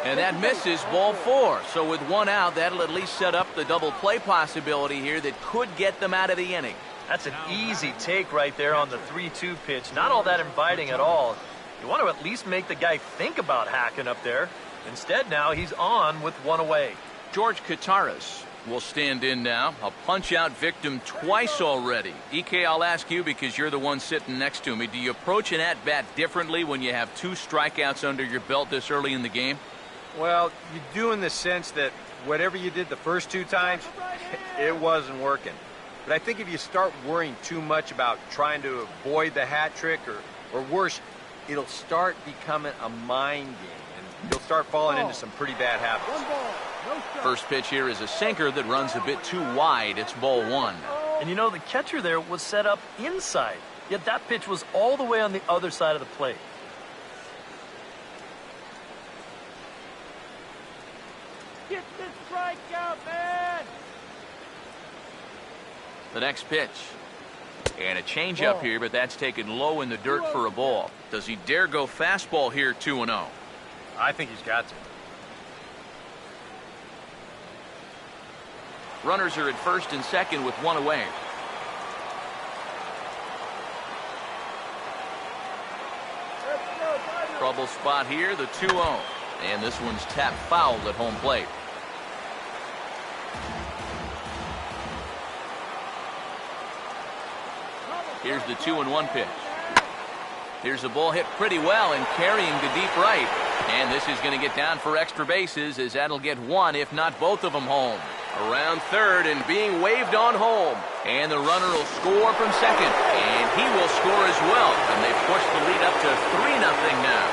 And that misses, ball 4. So with 1 out, that'll at least set up the double play possibility here that could get them out of the inning. That's an easy take right there on the 3-2 pitch. Not all that inviting at all. You want to at least make the guy think about hacking up there. Instead now he's on with 1 away. George Kataris will stand in now. A punch-out victim twice already. EK, I'll ask you because you're the one sitting next to me. Do you approach an at-bat differently when you have 2 strikeouts under your belt this early in the game? Well, you do in the sense that whatever you did the first 2 times, it wasn't working. But I think if you start worrying too much about trying to avoid the hat trick or worse, it'll start becoming a mind game. And he'll start falling into some pretty bad habits. One ball, no strike. First pitch here is a sinker that runs a bit too wide. It's ball one. And you know, the catcher there was set up inside, yet that pitch was all the way on the other side of the plate. Get the strikeout, man! The next pitch. And a changeup here, but that's taken low in the dirt for a ball. Does he dare go fastball here 2-0? I think he's got to. Runners are at first and second with one away. Trouble spot here, the 2-0. And this one's tapped foul at home plate. Here's the 2-1 pitch. Here's a ball hit pretty well and carrying to deep right. And this is going to get down for extra bases as that'll get one, if not both of them, home. Around third and being waved on home. And the runner will score from second. And he will score as well. And they push the lead up to 3-0 now.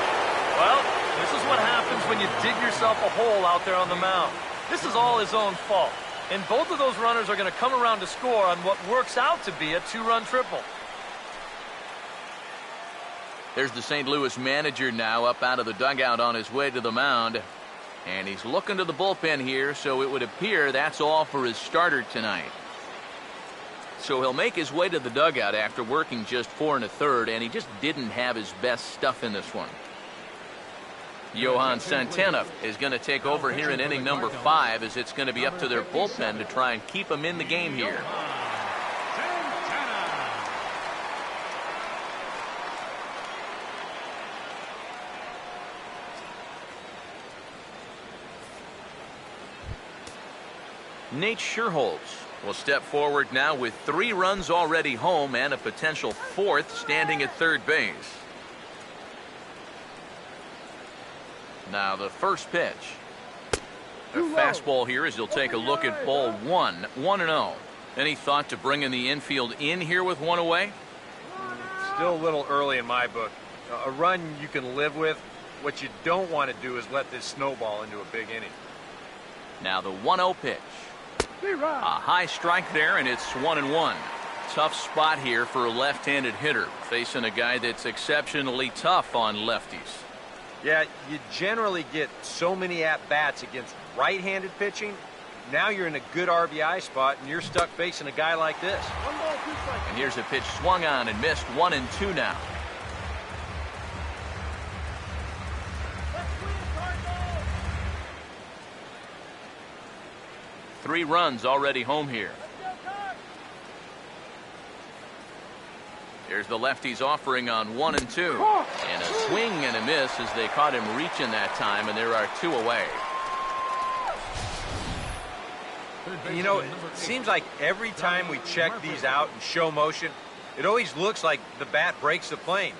Well, this is what happens when you dig yourself a hole out there on the mound. This is all his own fault. And both of those runners are going to come around to score on what works out to be a two-run triple. There's the St. Louis manager now up out of the dugout on his way to the mound. And he's looking to the bullpen here, so it would appear that's all for his starter tonight. So he'll make his way to the dugout after working just 4 1/3, and he just didn't have his best stuff in this one. Johan Santana is going to take over here in inning number 5, as it's going to be up to their bullpen to try and keep him in the game here. Nate Scherholz will step forward now with 3 runs already home and a potential 4th standing at third base. Now the first pitch. A fastball here as he'll take a look at ball 1, 1-0. Any thought to bringing the infield in here with one away? Still a little early in my book. A run you can live with. What you don't want to do is let this snowball into a big inning. Now the 1-0 pitch. A high strike there, and it's 1-1. Tough spot here for a left-handed hitter, facing a guy that's exceptionally tough on lefties. Yeah, you generally get so many at-bats against right-handed pitching. Now you're in a good RBI spot, and you're stuck facing a guy like this. And here's a pitch swung on and missed, 1-2 now. Three runs already home here. Here's the lefty's offering on 1 and 2. And a swing and a miss as they caught him reaching that time, and there are 2 away. You know, it seems like every time we check these out in show motion, it always looks like the bat breaks the plane.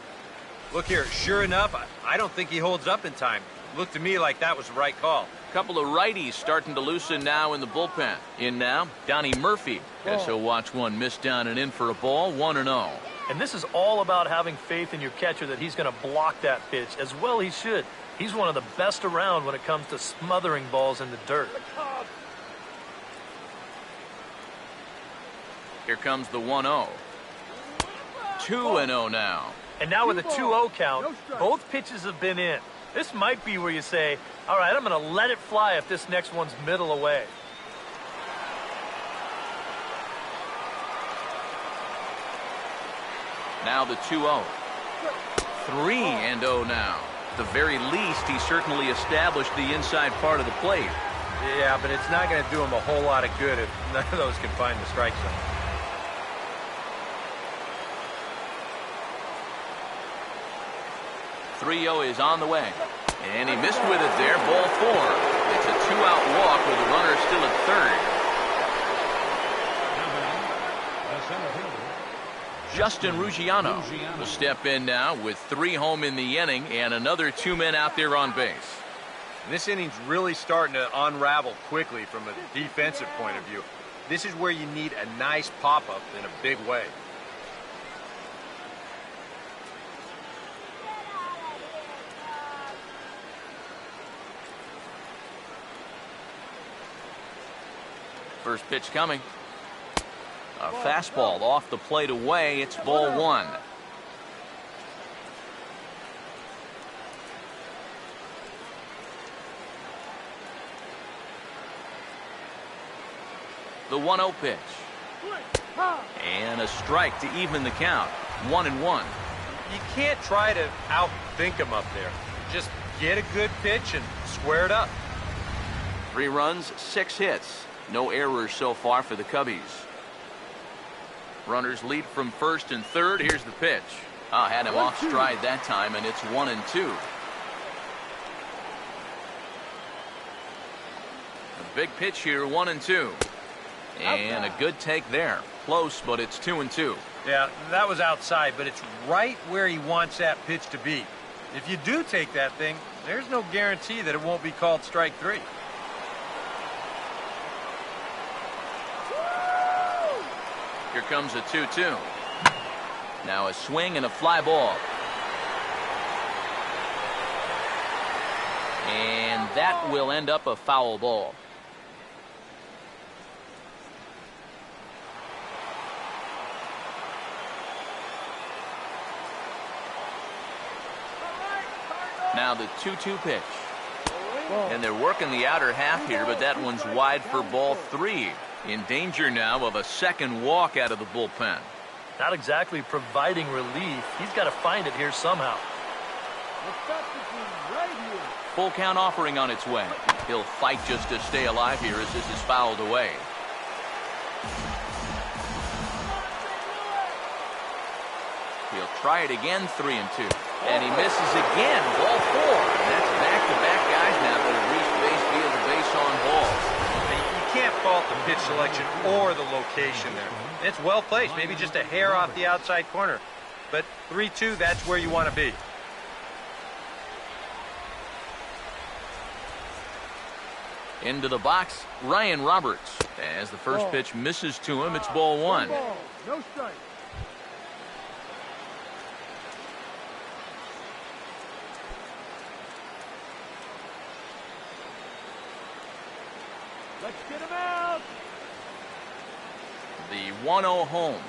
Look here, sure enough, I don't think he holds up in time. Looked to me like that was the right call. Couple of righties starting to loosen now in the bullpen. In now, Donnie Murphy. As he'll watch one miss down and in for a ball, 1-0. And this is all about having faith in your catcher that he's going to block that pitch, as well he should. He's one of the best around when it comes to smothering balls in the dirt. Here comes the 1-0. 2-0 now. And now with a 2-0 count, both pitches have been in. This might be where you say, all right, I'm going to let it fly if this next one's middle away. Now the 2-0. 3-0 now. At the very least, he certainly established the inside part of the plate. Yeah, but it's not going to do him a whole lot of good if none of those can find the strike zone. Is on the way. And he missed with it there, ball 4. It's a 2-out walk with the runner still at third. Justin Ruggiano will step in now with 3 home in the inning and another 2 men out there on base. This inning's really starting to unravel quickly from a defensive point of view. This is where you need a nice pop-up in a big way. First pitch coming. A fastball off the plate away. It's ball one. The 1-0 pitch. And a strike to even the count. 1-1. You can't try to outthink him up there. Just get a good pitch and square it up. 3 runs, 6 hits. No errors so far for the Cubbies. Runners lead from first and third. Here's the pitch. Had him off stride that time, and it's 1-2. A big pitch here, 1-2. And a good take there. Close, but it's 2-2. Yeah, that was outside, but it's right where he wants that pitch to be. If you do take that thing, there's no guarantee that it won't be called strike 3. Here comes a 2-2. Now a swing and a fly ball. And that will end up a foul ball. Now the 2-2 pitch. And they're working the outer half here, but that one's wide for ball 3. In danger now of a second walk out of the bullpen. Not exactly providing relief. He's got to find it here somehow. Full count offering on its way. He'll fight just to stay alive here as this is fouled away. He'll try it again, 3-2. And he misses again, ball 4. And that's back-to-back guys now that have reached base via the base on balls. You can't fault the pitch selection or the location there. It's well placed, maybe just a hair off the outside corner. But 3-2, that's where you want to be. Into the box, Ryan Roberts. As the first pitch misses to him, it's ball 1. No strike. Let's get him out. The 1-0 home.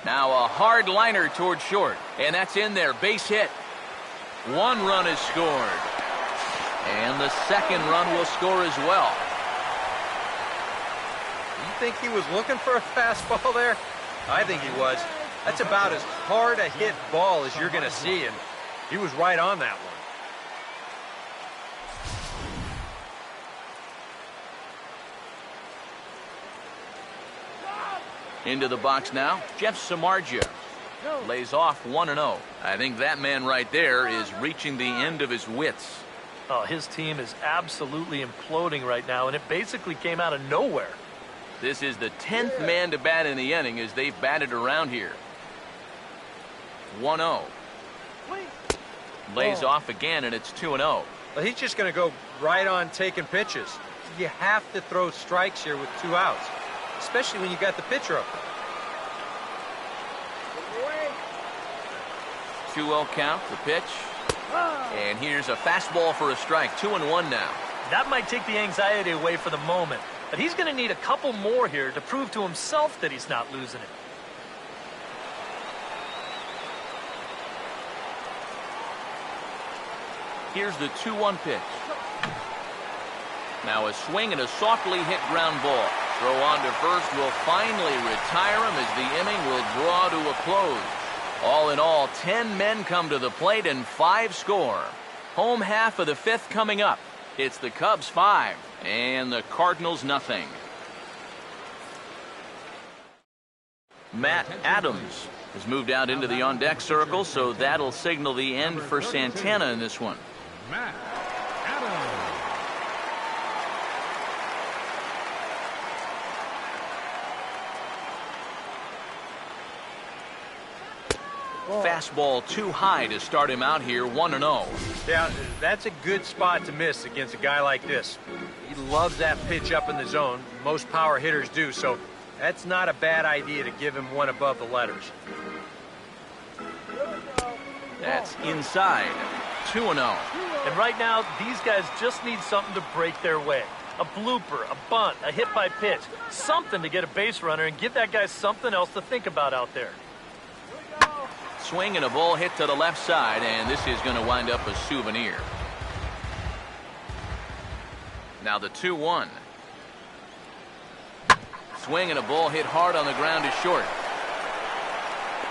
Now a hard liner toward short. And that's in there. Base hit. 1 run is scored. And the second run will score as well. You think he was looking for a fastball there? I think he was. That's about as hard a hit ball as you're going to see, and he was right on that one. Into the box now, Jeff Samardzija lays off 1-0. I think that man right there is reaching the end of his wits. Oh, his team is absolutely imploding right now, and it basically came out of nowhere. This is the 10th man to bat in the inning as they've batted around here. 1-0. Lays off again, and it's 2-0. Well, he's just going to go right on taking pitches. You have to throw strikes here with 2 outs, especially when you got the pitcher up there. 2-0 count, the pitch. And here's a fastball for a strike. 2-1 now. That might take the anxiety away for the moment, but he's going to need a couple more here to prove to himself that he's not losing it. Here's the 2-1 pitch. Now a swing and a softly hit ground ball. Throw on to first will finally retire him as the inning will draw to a close. All in all, 10 men come to the plate and 5 score. Home half of the 5th coming up. It's the Cubs 5 and the Cardinals nothing. Matt Adams has moved out into the on-deck circle, so that'll signal the end for Santana in this one. Matt Adams. Fastball too high to start him out here, 1-0. Yeah, that's a good spot to miss against a guy like this. He loves that pitch up in the zone. Most power hitters do, so that's not a bad idea to give him one above the letters. That's inside, 2-0. And right now, these guys just need something to break their way. A blooper, a bunt, a hit by pitch. Something to get a base runner and give that guy something else to think about out there. Swing and a ball hit to the left side, and this is going to wind up a souvenir. Now the 2-1. Swing and a ball hit hard on the ground to short.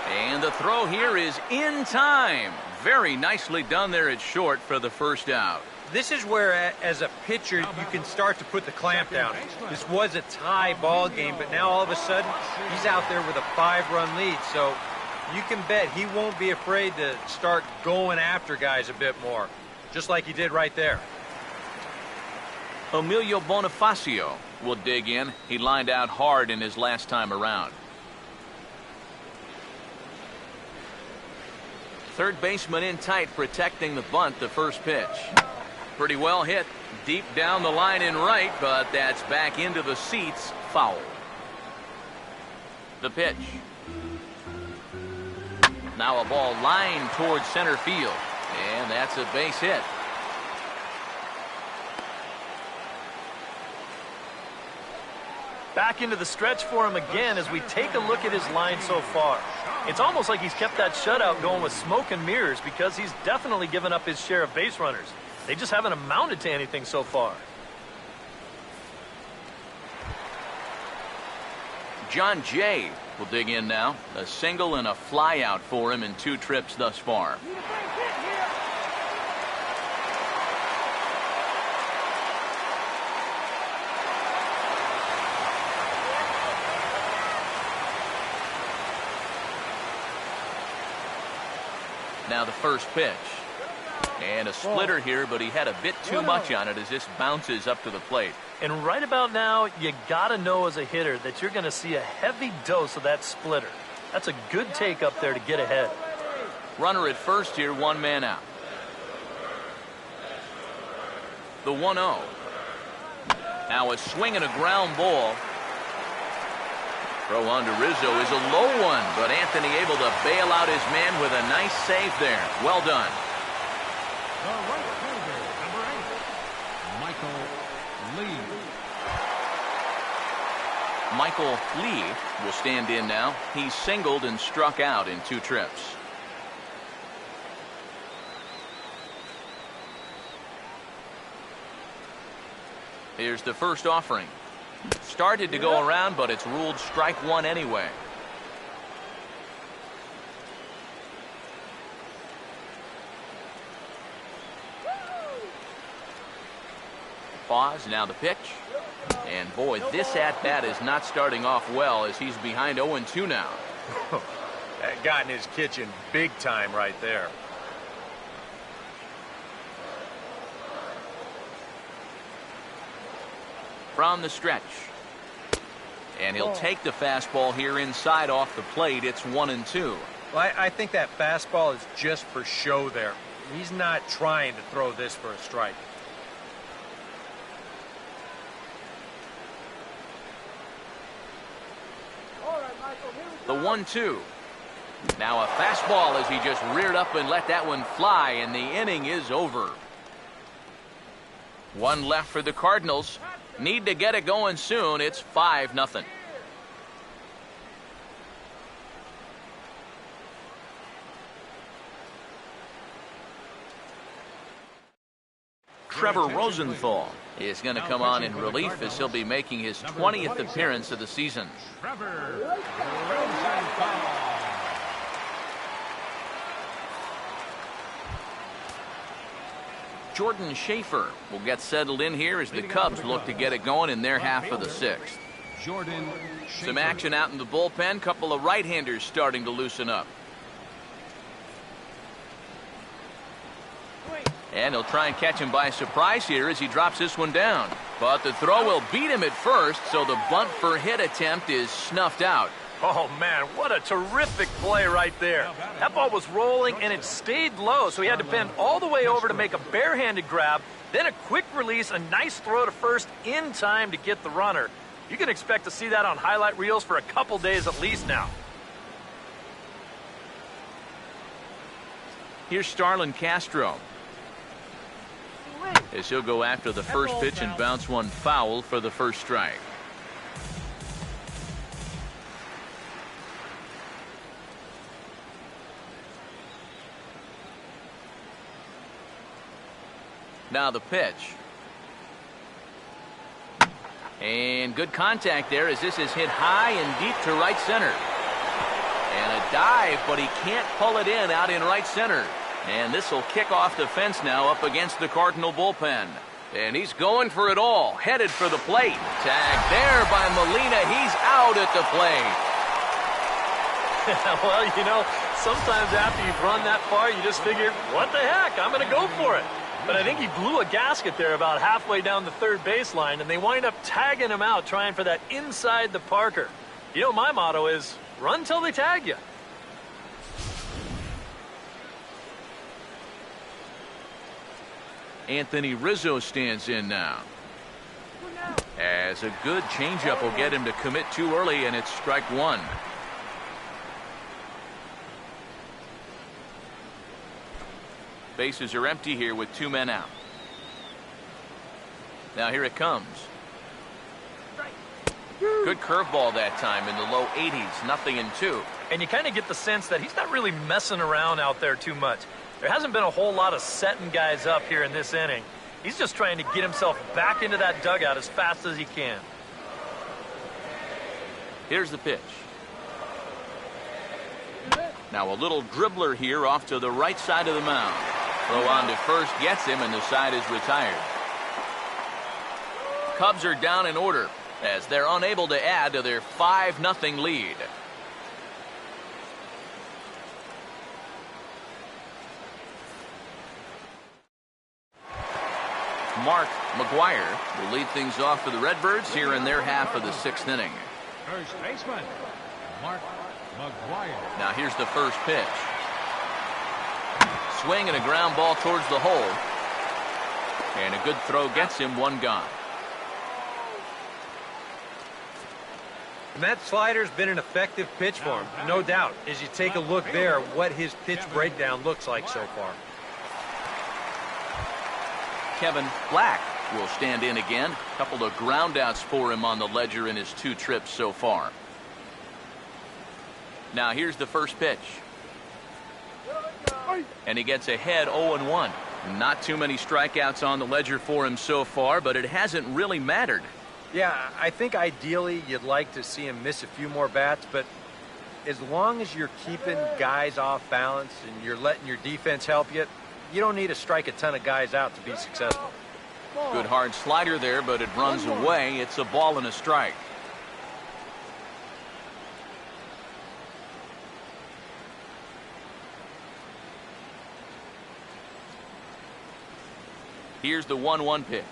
And the throw here is in time. Very nicely done there at short for the first out. This is where, as a pitcher, you can start to put the clamp down. This was a tie ball game, but now all of a sudden, he's out there with a 5-run lead. So you can bet he won't be afraid to start going after guys a bit more, just like he did right there. Emilio Bonifacio will dig in. He lined out hard in his last time around. Third baseman in tight, protecting the bunt, the first pitch. Pretty well hit deep down the line in right, but that's back into the seats, foul. The pitch. Now a ball lined towards center field, and that's a base hit. Back into the stretch for him again as we take a look at his line so far. It's almost like he's kept that shutout going with smoke and mirrors because he's definitely given up his share of base runners. They just haven't amounted to anything so far. John Jay will dig in now. A single and a fly out for him in 2 trips thus far. Now the first pitch. And a splitter here, but he had a bit too much on it as this bounces up to the plate. And right about now, you got to know as a hitter that you're going to see a heavy dose of that splitter. That's a good take up there to get ahead. Runner at first here, 1 man out. The 1-0. Now a swing and a ground ball. Throw on to Rizzo is a low one, but Anthony able to bail out his man with a nice save there. Well done. The right fielder, number 8, Michael Lee. Michael Lee will stand in now. He singled and struck out in 2 trips. Here's the first offering. Started to go around, but it's ruled strike 1 anyway. Pause, now the pitch. And boy, this at-bat is not starting off well as he's behind 0-2 now. That got in his kitchen big time right there. From the stretch. And he'll take the fastball here inside off the plate. It's 1-2. Well, I think that fastball is just for show there. He's not trying to throw this for a strike. The 1-2. Now a fastball as he just reared up and let that one fly, and the inning is over. 1 left for the Cardinals. Need to get it going soon. It's 5-0. Trevor Rosenthal is going to come on in relief as he'll be making his 20th appearance of the season. Trevor Rosenthal. Jordan Schaefer will get settled in here as the Cubs look to get it going in their half of the 6th. Jordan Some action out in the bullpen. Couple of right-handers starting to loosen up. And he'll try and catch him by surprise here as he drops this one down. But the throw will beat him at first, so the bunt for hit attempt is snuffed out. Oh, man, what a terrific play right there. That ball was rolling, and it stayed low, so he had to bend all the way over to make a barehanded grab, then a quick release, a nice throw to first in time to get the runner. You can expect to see that on highlight reels for a couple days at least now. Here's Starlin Castro. as he'll go after the first pitch and bounce one foul for the first strike. Now the pitch. And good contact there as this is hit high and deep to right center. And a dive, but he can't pull it in out in right center. And this will kick off the fence now up against the Cardinal bullpen. And he's going for it all, headed for the plate. Tagged there by Molina. He's out at the plate. Well, you know, sometimes after you've run that far, you just figure, what the heck, I'm going to go for it. But I think he blew a gasket there about halfway down the third baseline, and they wind up tagging him out, trying for that inside the Parker. You know, my motto is, run till they tag you. Anthony Rizzo stands in now. As a good changeup will get him to commit too early, and it's strike one. Bases are empty here with 2 men out. Now here it comes. Good curveball that time in the low 80s, 0-2. And you kind of get the sense that he's not really messing around out there too much. There hasn't been a whole lot of setting guys up here in this inning. He's just trying to get himself back into that dugout as fast as he can. Here's the pitch. Now a little dribbler here off to the right side of the mound. Throw on to first gets him, and the side is retired. Cubs are down in order as they're unable to add to their 5-0 lead. Mark McGuire will lead things off for the Redbirds here in their half of the 6th inning. First baseman, Mark McGuire. Now here's the first pitch. Swing and a ground ball towards the hole. And a good throw gets him one gone. And that slider's been an effective pitch for him, no doubt. As you take a look there, what his pitch breakdown looks like so far. Kevin Black will stand in again. A couple of groundouts for him on the ledger in his 2 trips so far. Now here's the first pitch. And he gets ahead 0-1. Not too many strikeouts on the ledger for him so far, but it hasn't really mattered. Yeah, I think ideally you'd like to see him miss a few more bats, but as long as you're keeping guys off balance and you're letting your defense help you, you don't need to strike a ton of guys out to be successful. Good hard slider there, but it runs away. It's a ball and a strike. Here's the 1-1 pitch.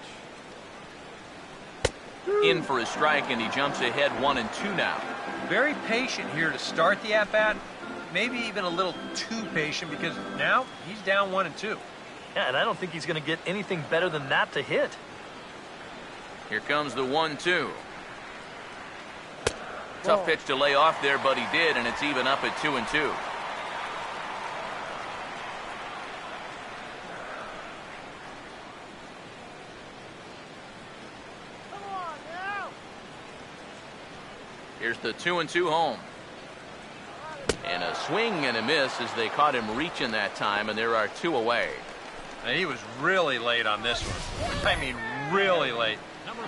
In for a strike, and he jumps ahead 1-2 now. Very patient here to start the at-bat. Maybe even a little too patient because now he's down 1-2. Yeah, and I don't think he's going to get anything better than that to hit. Here comes the 1-2. Tough pitch to lay off there, but he did, and it's even up at 2-2. Here's the 2-2 home. And a swing and a miss as they caught him reaching that time, and there are 2 away. And he was really late on this one. I mean, really late.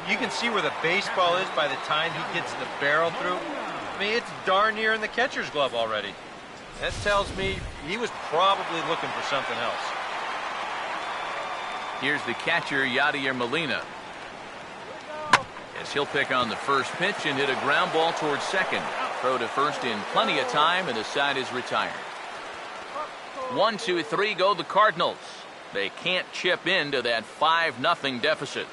You can see where the baseball is by the time he gets the barrel through. I mean, it's darn near in the catcher's glove already. That tells me he was probably looking for something else. Here's the catcher, Yadier Molina. As he'll pick on the first pitch and hit a ground ball towards second. Throw to first in plenty of time, and the side is retired. 1-2-3 go the Cardinals. They can't chip into that 5-0 deficit.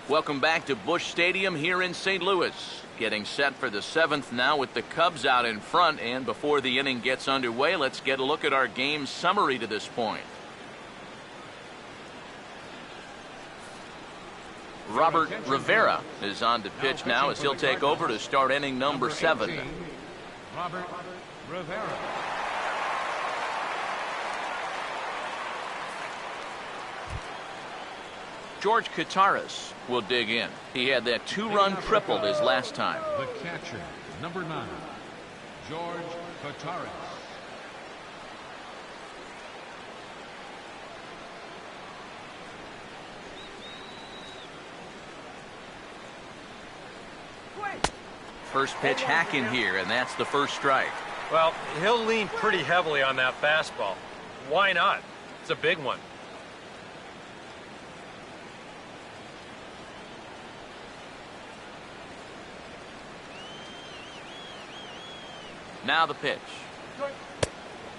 Welcome back to Busch Stadium here in St. Louis. Getting set for the 7th now with the Cubs out in front. And before the inning gets underway, let's get a look at our game summary to this point. Robert Rivera is on to pitch now as he'll take over to start inning number 7. Robert Rivera. George Kataris will dig in. He had that 2-run triple his last time. The catcher, number 9, George Cataris. First pitch hacking here, and that's the first strike. Well, he'll lean pretty heavily on that fastball. Why not? It's a big one. Now the pitch.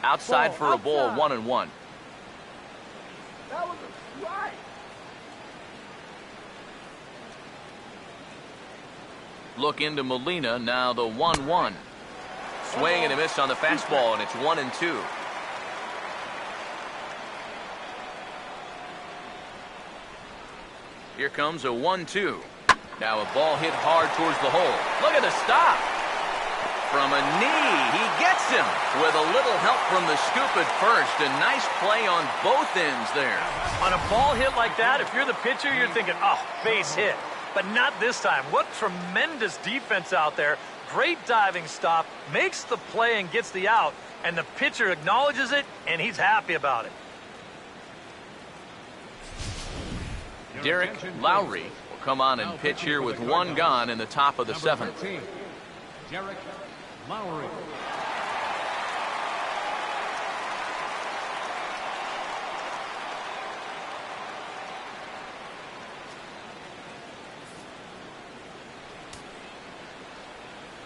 Outside for a ball, 1-1. That was a strike. Look into Molina, now the 1-1. Swing and a miss on the fastball, and it's 1-2. Here comes a 1-2. Now a ball hit hard towards the hole. Look at the stop. From a knee, he gets him with a little help from the scoop at first. A nice play on both ends there. On a ball hit like that, if you're the pitcher, you're thinking, oh, base hit. But not this time. What tremendous defense out there. Great diving stop, makes the play and gets the out, and the pitcher acknowledges it, and he's happy about it. Derek Lowry will come on and pitch here with 1 gone in the top of the 7th. 13, Derek Lowry.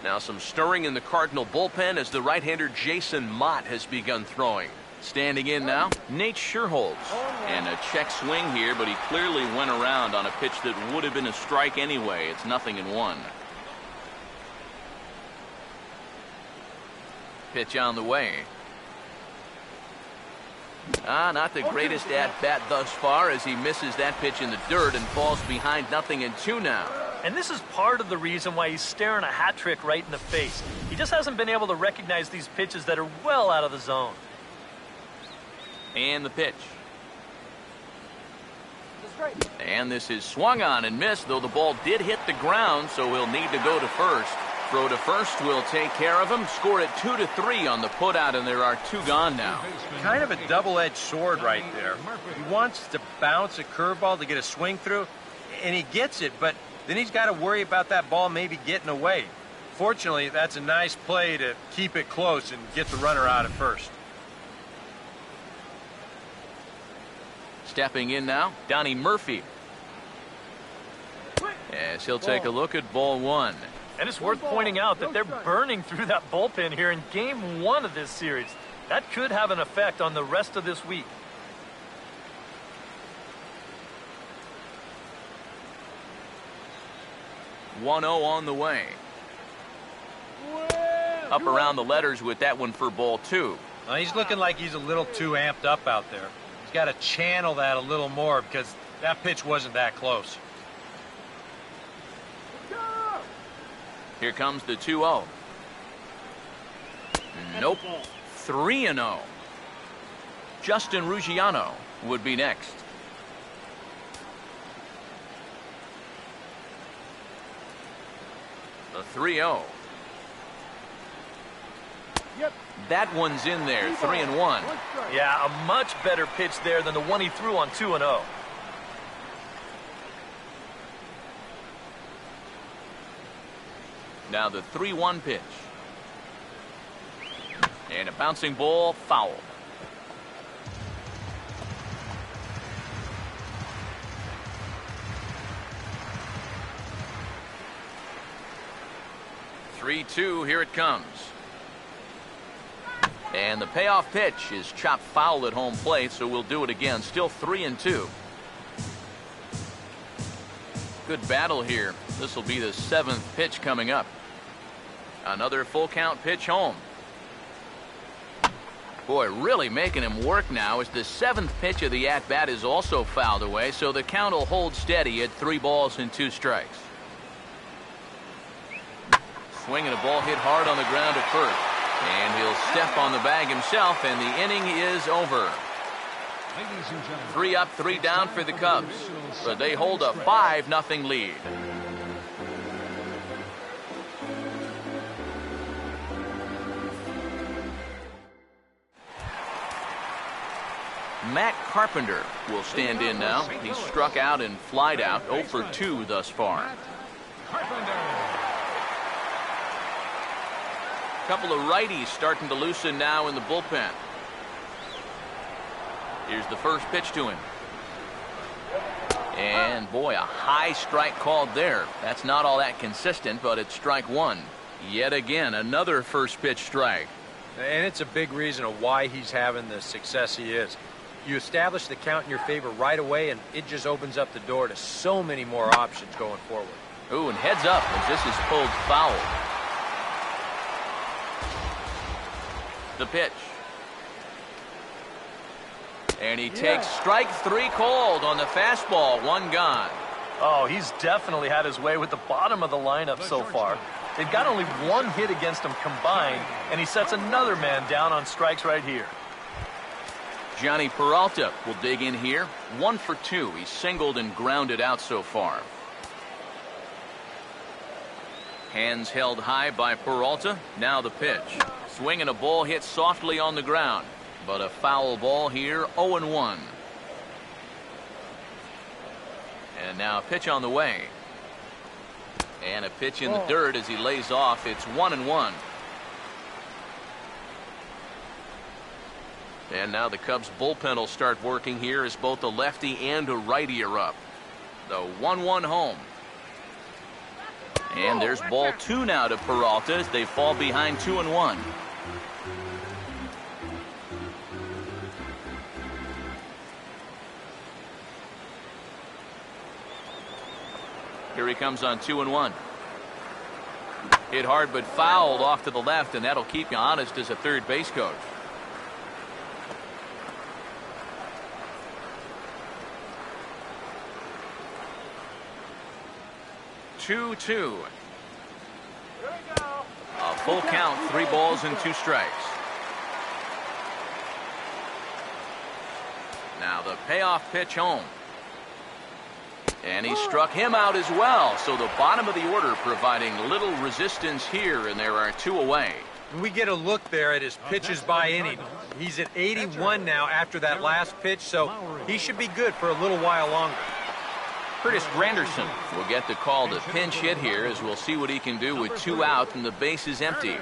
Now some stirring in the Cardinal bullpen as the right-hander Jason Mott has begun throwing. Standing in now, Nate Scherholz. And a check swing here, but he clearly went around on a pitch that would have been a strike anyway. It's 0-1. Pitch on the way. Not the greatest at-bat thus far as he misses that pitch in the dirt and falls behind 0-2 now. And this is part of the reason why he's staring a hat trick right in the face. He just hasn't been able to recognize these pitches that are well out of the zone. And the pitch. And this is swung on and missed, though the ball did hit the ground, so he'll need to go to first. Throw to first will take care of him. Score it 2-3 on the putout, and there are 2 gone now. Kind of a double-edged sword right there. He wants to bounce a curveball to get a swing through, and he gets it, but then he's got to worry about that ball maybe getting away. Fortunately, that's a nice play to keep it close and get the runner out at first. Stepping in now, Donnie Murphy. As he'll take a look at ball 1. And it's worth pointing out that they're burning through that bullpen here in game 1 of this series. That could have an effect on the rest of this week. One 0 on the way. Up around the letters with that one for ball 2. Well, he's looking like he's a little too amped up out there. He's got to channel that a little more because that pitch wasn't that close. Here comes the 2-0. Nope. 3-0. Justin Ruggiano would be next. The 3-0. Yep. That one's in there, 3-1. Yeah, a much better pitch there than the one he threw on 2-0. Now the 3-1 pitch. And a bouncing ball, foul. Three-two, here it comes. And the payoff pitch is chopped foul at home plate, so we'll do it again. Still 3-2. Good battle here. This will be the 7th pitch coming up. Another full count pitch home. Boy, really making him work now as the 7th pitch of the at-bat is also fouled away, so the count will hold steady at 3 balls and 2 strikes. Swinging a ball hit hard on the ground at first. And he'll step on the bag himself, and the inning is over. 3 up, 3 down for the Cubs, but they hold a 5-0 lead. Matt Carpenter will stand in now. He's struck out and flied out, 0 for 2 thus far. A couple of righties starting to loosen now in the bullpen. Here's the first pitch to him. And boy, a high strike called there. That's not all that consistent, but it's strike 1. Yet again, another first pitch strike. And it's a big reason of why he's having the success he is. You establish the count in your favor right away, and it just opens up the door to so many more options going forward. Ooh, and heads up as this is pulled foul. The pitch. And he takes strike 3 called on the fastball. 1 gone. Oh, he's definitely had his way with the bottom of the lineup so far. They've got only 1 hit against him combined, and he sets another man down on strikes right here. Johnny Peralta will dig in here. 1 for 2. He's singled and grounded out so far. Hands held high by Peralta. Now the pitch. Swing and a ball hit softly on the ground. But a foul ball here, 0-1. And now a pitch on the way. And a pitch in the dirt as he lays off. It's 1-1. And now the Cubs bullpen will start working here as both a lefty and a righty are up. The 1-1 home. And there's ball 2 now to Peralta as they fall behind 2-1. Here he comes on 2-1. Hit hard but fouled off to the left, and that'll keep you honest as a third base coach. 2-2. A full count, 3 balls and 2 strikes. Now the payoff pitch home. And he struck him out as well. So the bottom of the order providing little resistance here, and there are 2 away. We get a look there at his pitches by inning. He's at 81 now after that last pitch, so he should be good for a little while longer. Curtis Granderson will get the call to pinch hit here, as we'll see what he can do with 2 out and the base is empty.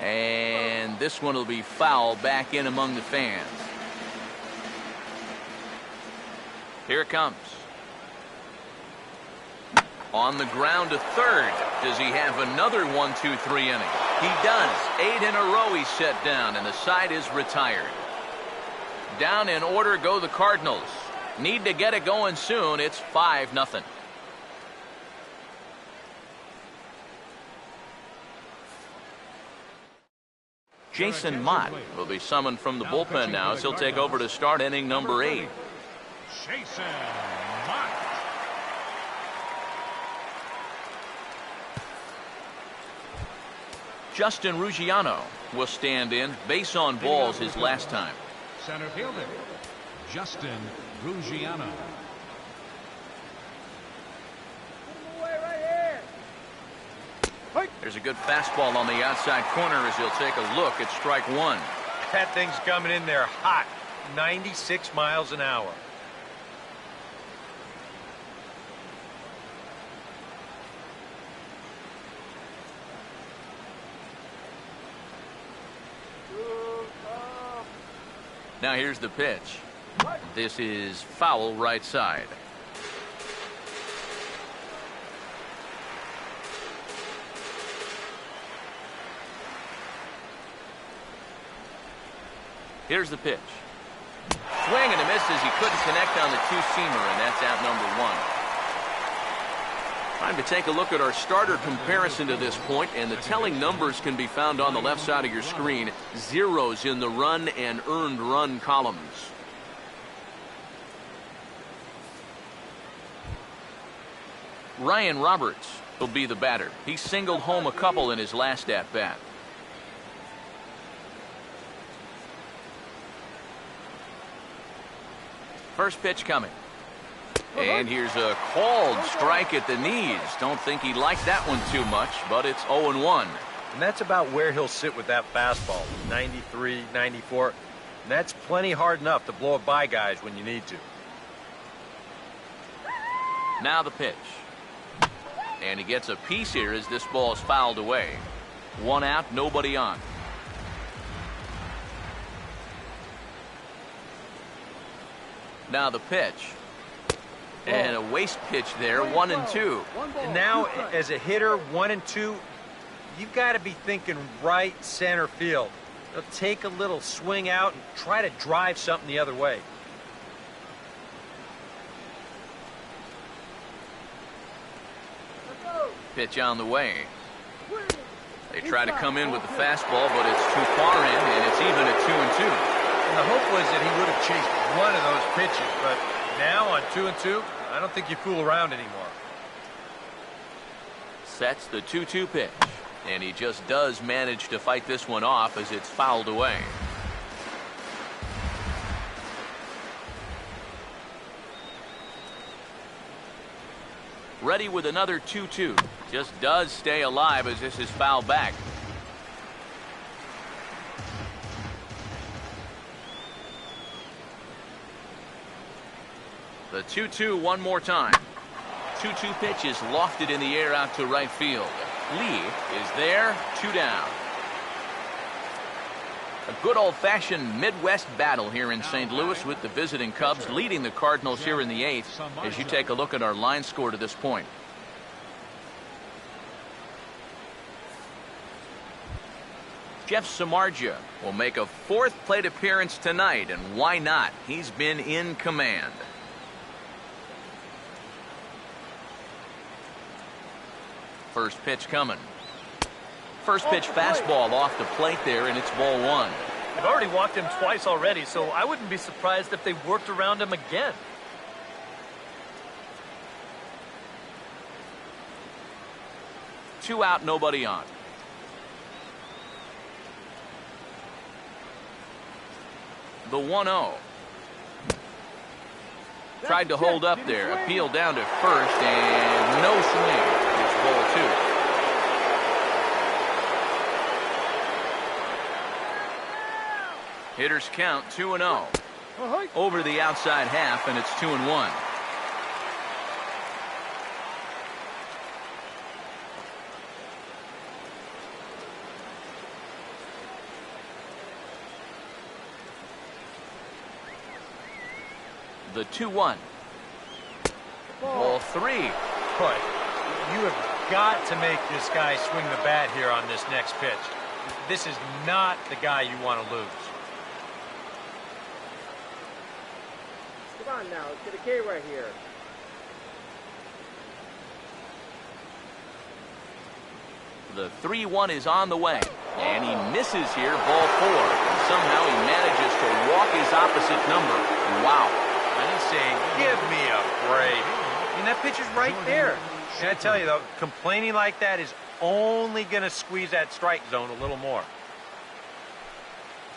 And this one will be foul back in among the fans. Here it comes. On the ground to third. Does he have another 1-2-3 inning? He does. 8 in a row he's set down, and the side is retired. Down in order go the Cardinals. Need to get it going soon. It's 5-0. Jason Mott will be summoned from the bullpen now as he'll take over to start inning number 8. Jason Mott. Justin Ruggiano will stand in. Base on balls his last time. Center fielder, Justin Ruggiano. There's a good fastball on the outside corner as he'll take a look at strike 1. That thing's coming in there hot. 96 miles an hour. Now here's the pitch. This is foul right side. Here's the pitch. Swing and a miss as he couldn't connect on the 2-seamer, and that's out number 1. Time to take a look at our starter comparison to this point, and the telling numbers can be found on the left side of your screen. Zeros in the run and earned run columns. Ryan Roberts will be the batter. He singled home a couple in his last at-bat. First pitch coming. And here's a called strike at the knees. Don't think he liked that one too much, but it's 0-1. And that's about where he'll sit with that fastball, 93, 94. And that's plenty hard enough to blow it by guys when you need to. Now the pitch. And he gets a piece here as this ball is fouled away. 1 out, nobody on. Now the pitch. And a waste pitch there, 1-2. And now, as a hitter, 1-2, you've got to be thinking right center field. They'll take a little swing out and try to drive something the other way. Pitch on the way. They try to come in with the fastball, but it's too far in, and it's even at 2-2. And the hope was that he would have chased one of those pitches, but now on 2-2, I don't think you fool around anymore. Sets the 2-2 pitch, and he just does manage to fight this one off as it's fouled away. Ready with another 2-2. Just does stay alive as this is fouled back. The 2-2 one more time. 2-2 pitch is lofted in the air out to right field. Lee is there, 2 down. A good old-fashioned Midwest battle here in St. Louis with the visiting Cubs leading the Cardinals here in the 8th as you take a look at our line score to this point. Jeff Samardzija will make a 4th plate appearance tonight, and why not? He's been in command. First pitch coming. First pitch fastball off the plate there, and it's ball 1. They've already walked him twice already, so I wouldn't be surprised if they worked around him again. Two out, nobody on. The 1-0. Tried to hold up there. Appeal down to first, and no swing. It's ball 2. Hitters count 2-0. Over the outside half, and it's 2-1. The 2-1. Ball 3. Boy, you have got to make this guy swing the bat here on this next pitch. This is not the guy you want to lose. Come on now, let's get a K right here. The 3-1 is on the way, and he misses here, ball 4. And somehow he manages to walk his opposite number. Wow. And he's saying, give me a break. I mean, that pitch is right there. And I tell you, though, complaining like that is only going to squeeze that strike zone a little more.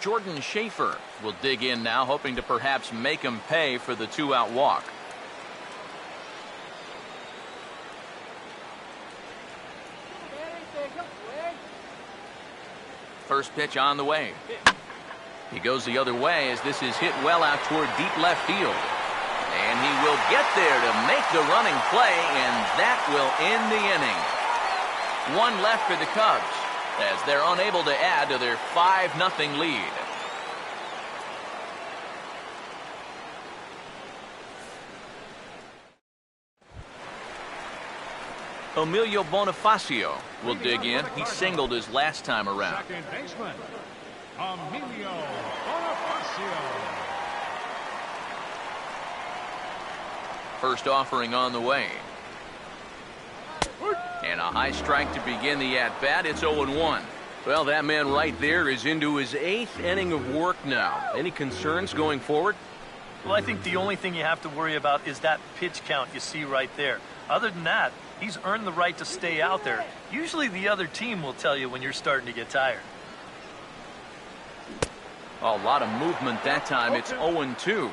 Jordan Schaefer will dig in now, hoping to perhaps make him pay for the 2-out walk. First pitch on the way. He goes the other way as this is hit well out toward deep left field. And he will get there to make the running play, and that will end the inning. 1 left for the Cubs as they're unable to add to their 5-0 lead. Emilio Bonifacio will dig in. He singled his last time around. Second baseman, Emilio Bonifacio. First offering on the way. And a high strike to begin the at-bat. It's 0-1. Well, that man right there is into his 8th inning of work now. Any concerns going forward? Well, I think the only thing you have to worry about is that pitch count you see right there. Other than that, he's earned the right to stay out there. Usually the other team will tell you when you're starting to get tired. A lot of movement that time. It's 0-2.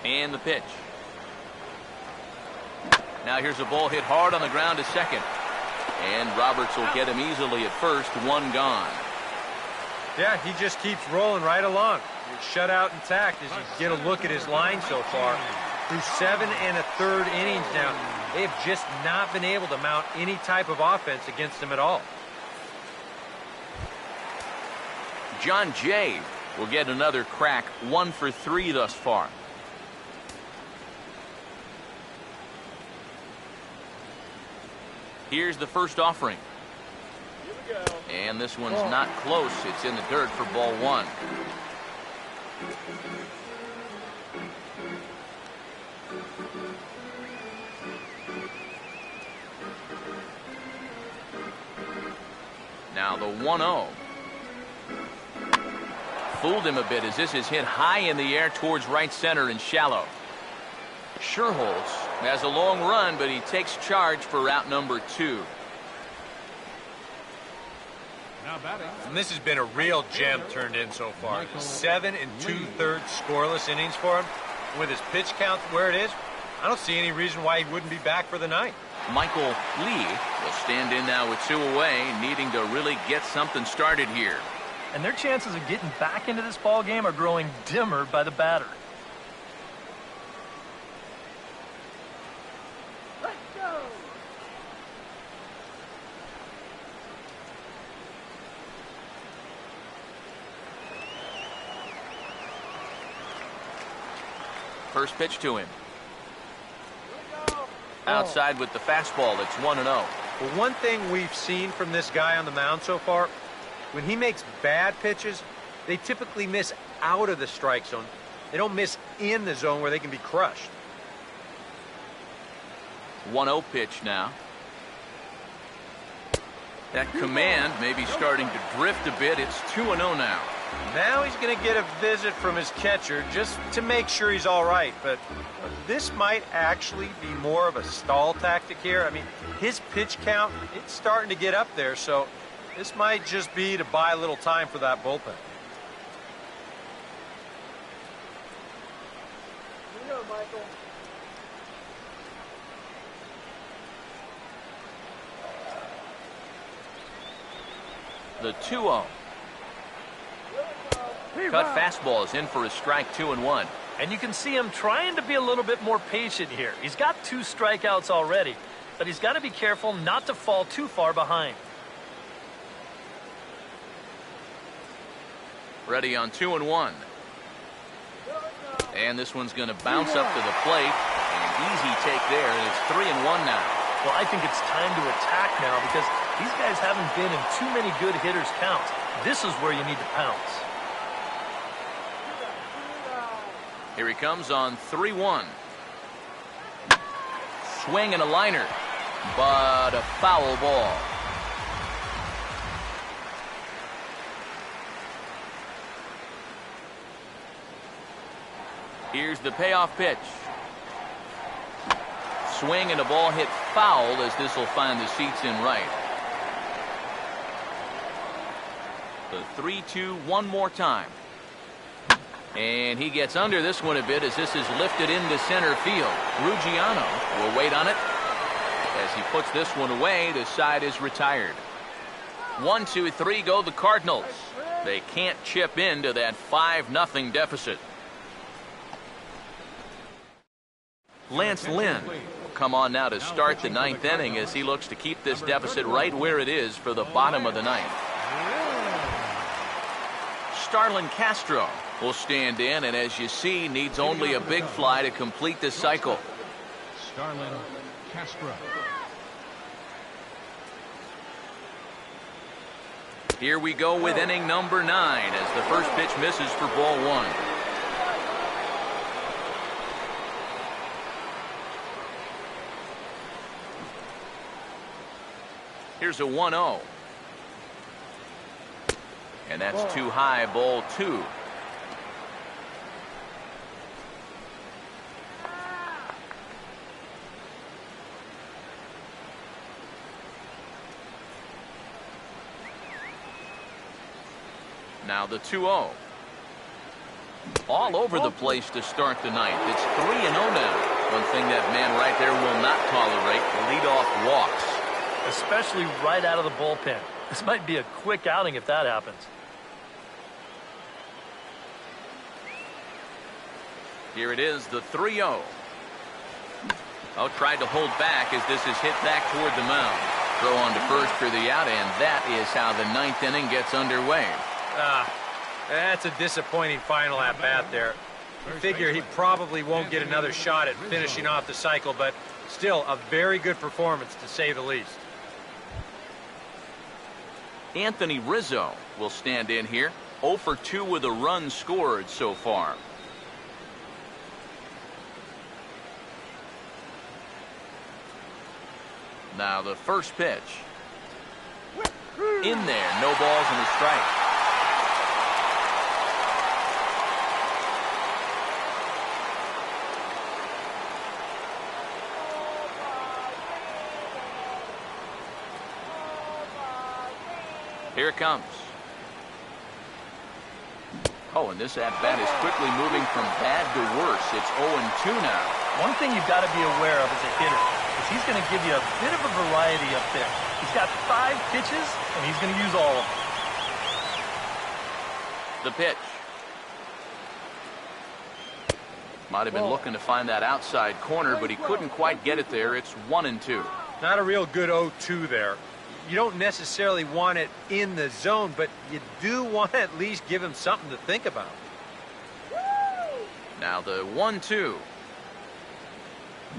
And the pitch. Now here's a ball hit hard on the ground to second. And Roberts will get him easily at first. One gone. Yeah, he just keeps rolling right along. He's shut out intact as you get a look at his line so far. Through 7 1/3 innings now, they have just not been able to mount any type of offense against him at all. John Jay will get another crack. 1 for 3 thus far. Here's the first offering. And this one's not close. It's in the dirt for ball 1. Now the 1-0. Fooled him a bit as this is hit high in the air towards right center and shallow. Sherholtz has a long run, but he takes charge for route number 2. Now batting. And this has been a real gem turned in so far. 7 2/3 scoreless innings for him. With his pitch count where it is, I don't see any reason why he wouldn't be back for the night. Michael Lee will stand in now with 2 away, needing to really get something started here. And their chances of getting back into this ball game are growing dimmer by the batter. Let's go. First pitch to him. Outside with the fastball. It's 1-0. Well, one thing we've seen from this guy on the mound so far, when he makes bad pitches, they typically miss out of the strike zone. They don't miss in the zone where they can be crushed. 1-0 pitch now. That command may be starting to drift a bit. It's 2-0 now. Now he's going to get a visit from his catcher just to make sure he's all right. But this might actually be more of a stall tactic here. I mean, his pitch count, it's starting to get up there, so this might just be to buy a little time for that bullpen. You know, Michael. The 2-0. Cut fastball is in for a strike. 2-1. And you can see him trying to be a little bit more patient here. He's got 2 strikeouts already, but he's got to be careful not to fall too far behind. Ready on 2-1. And this one's going to bounce up to the plate. An easy take there, and it's 3-1 now. Well, I think it's time to attack now because these guys haven't been in too many good hitters' counts. This is where you need to pounce. Here he comes on 3-1. Swing and a liner, but a foul ball. Here's the payoff pitch. Swing and a ball hit foul as this will find the seats in right. The 3-2 one more time. And he gets under this one a bit as this is lifted into center field. Ruggiano will wait on it. As he puts this one away, the side is retired. 1, 2, 3 go the Cardinals. They can't chip into that 5-0 deficit. Lance Lynn will come on now to start the 9th inning as he looks to keep this deficit right where it is for the bottom of the 9th. Starlin Castro will stand in, and as you see, needs only a big fly to complete this cycle. Starlin Castro. Here we go with inning number 9 as the first pitch misses for ball 1. Here's a 1-0. And that's too high, ball 2. Now the 2-0. All over the place to start the ninth. It's 3-0 now. One thing that man right there will not tolerate, leadoff walks. Especially right out of the bullpen. This might be a quick outing if that happens. Here it is, the 3-0. Oh, tried to hold back as this is hit back toward the mound. Throw on to first for the out, and that is how the ninth inning gets underway. That's a disappointing final at bat there. You figure he probably won't get another shot at finishing off the cycle, but still a very good performance to say the least. Anthony Rizzo will stand in here. 0 for 2 with a run scored so far. Now the first pitch. In there, no balls and a strike. Here it comes. Oh, and this at-bat is quickly moving from bad to worse. It's 0-2 now. One thing you've got to be aware of as a hitter is he's going to give you a bit of a variety up there. He's got 5 pitches, and he's going to use all of them. The pitch. Might have been looking to find that outside corner, but he couldn't quite get it there. It's 1-2. Not a real good 0-2 there. You don't necessarily want it in the zone, but you do want to at least give him something to think about. Now the 1-2.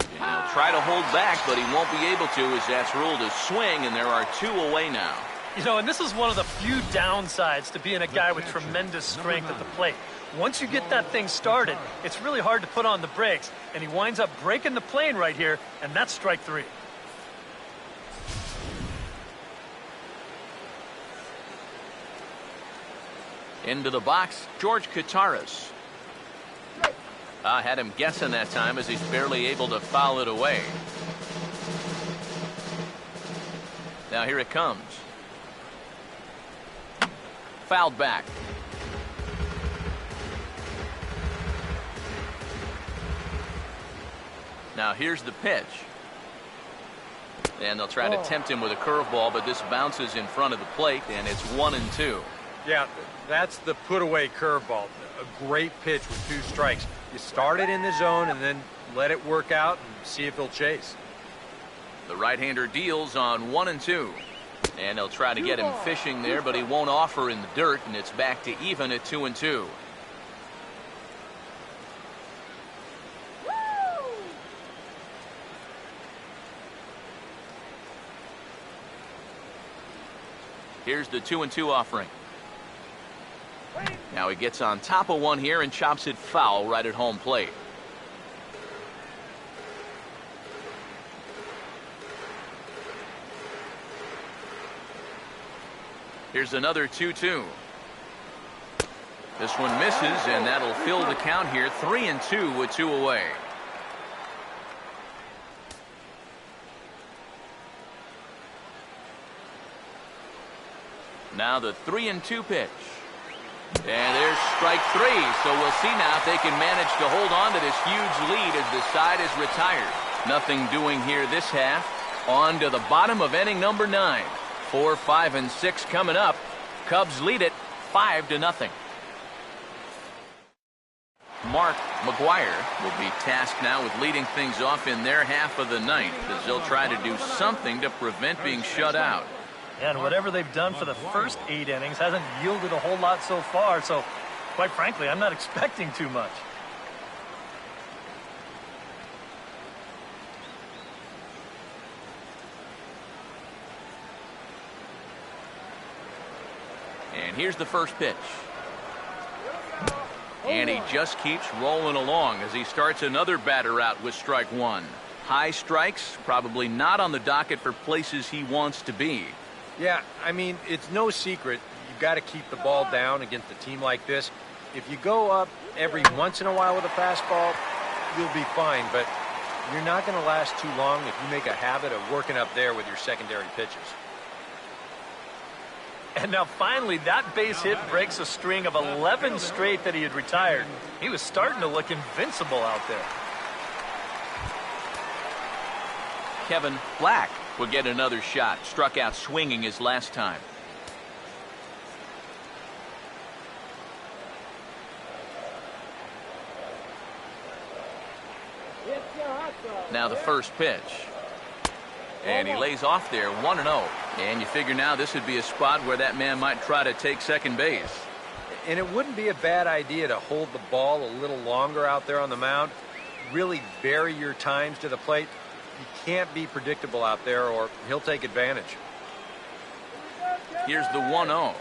And he'll try to hold back, but he won't be able to as that's ruled a swing, and there are 2 away now. You know, and this is one of the few downsides to being a guy with tremendous strength at the plate. Once you get that thing started, it's really hard to put on the brakes, and he winds up breaking the plane right here, and that's strike 3. Into the box, George Kataris. Had him guessing that time as he's barely able to foul it away. Now here it comes. Fouled back. Now here's the pitch. And they'll try to tempt him with a curveball, but this bounces in front of the plate, and it's 1-2. Yeah, that's the put-away curveball. A great pitch with 2 strikes. You start it in the zone and then let it work out and see if he'll chase. The right-hander deals on 1-2. And they'll try to get him fishing there, but he won't offer in the dirt, and it's back to even at 2-2. Here's the 2-2 offering. Now he gets on top of one here and chops it foul right at home plate. Here's another 2-2. This one misses, and that'll fill the count here. 3-2 with 2 away. Now the 3-2 pitch. And there's strike 3. So we'll see now if they can manage to hold on to this huge lead as the side is retired. Nothing doing here this half. On to the bottom of inning number 9. 4, 5, and 6 coming up. Cubs lead it 5-0. Mark McGuire will be tasked now with leading things off in their half of the ninth as they'll try to do something to prevent being shut out. And whatever they've done for the first 8 innings hasn't yielded a whole lot so far, so quite frankly, I'm not expecting too much. And here's the first pitch. And he just keeps rolling along as he starts another batter out with strike 1. High strikes, probably not on the docket for places he wants to be. Yeah, I mean, it's no secret. You've got to keep the ball down against a team like this. If you go up every once in a while with a fastball, you'll be fine, but you're not going to last too long if you make a habit of working up there with your secondary pitches. And now finally that base hit breaks a string of 11 straight that he had retired. He was starting to look invincible out there. Kevin Black will get another shot. Struck out swinging his last time. Now the first pitch. And he lays off there, 1-0. And you figure now this would be a spot where that man might try to take second base. And it wouldn't be a bad idea to hold the ball a little longer out there on the mound. Really vary your times to the plate. You can't be predictable out there or he'll take advantage. Here's the 1-0.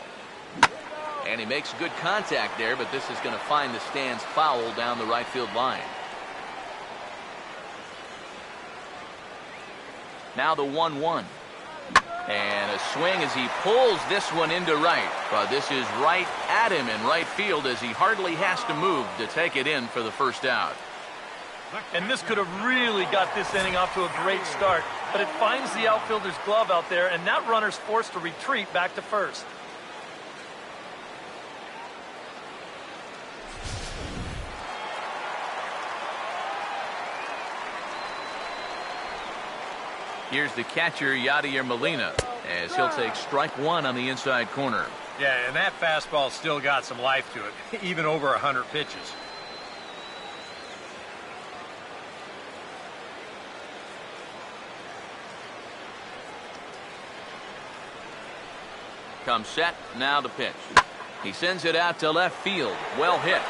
And he makes good contact there, but this is going to find the stands foul down the right field line. Now the 1-1. And a swing as he pulls this one into right. But this is right at him in right field as he hardly has to move to take it in for the first out. And this could have really got this inning off to a great start. But it finds the outfielder's glove out there, and that runner's forced to retreat back to first. Here's the catcher, Yadier Molina, as he'll take strike one on the inside corner. Yeah, and that fastball still got some life to it, even over 100 pitches. Comes set, now the pitch. He sends it out to left field. Well hit.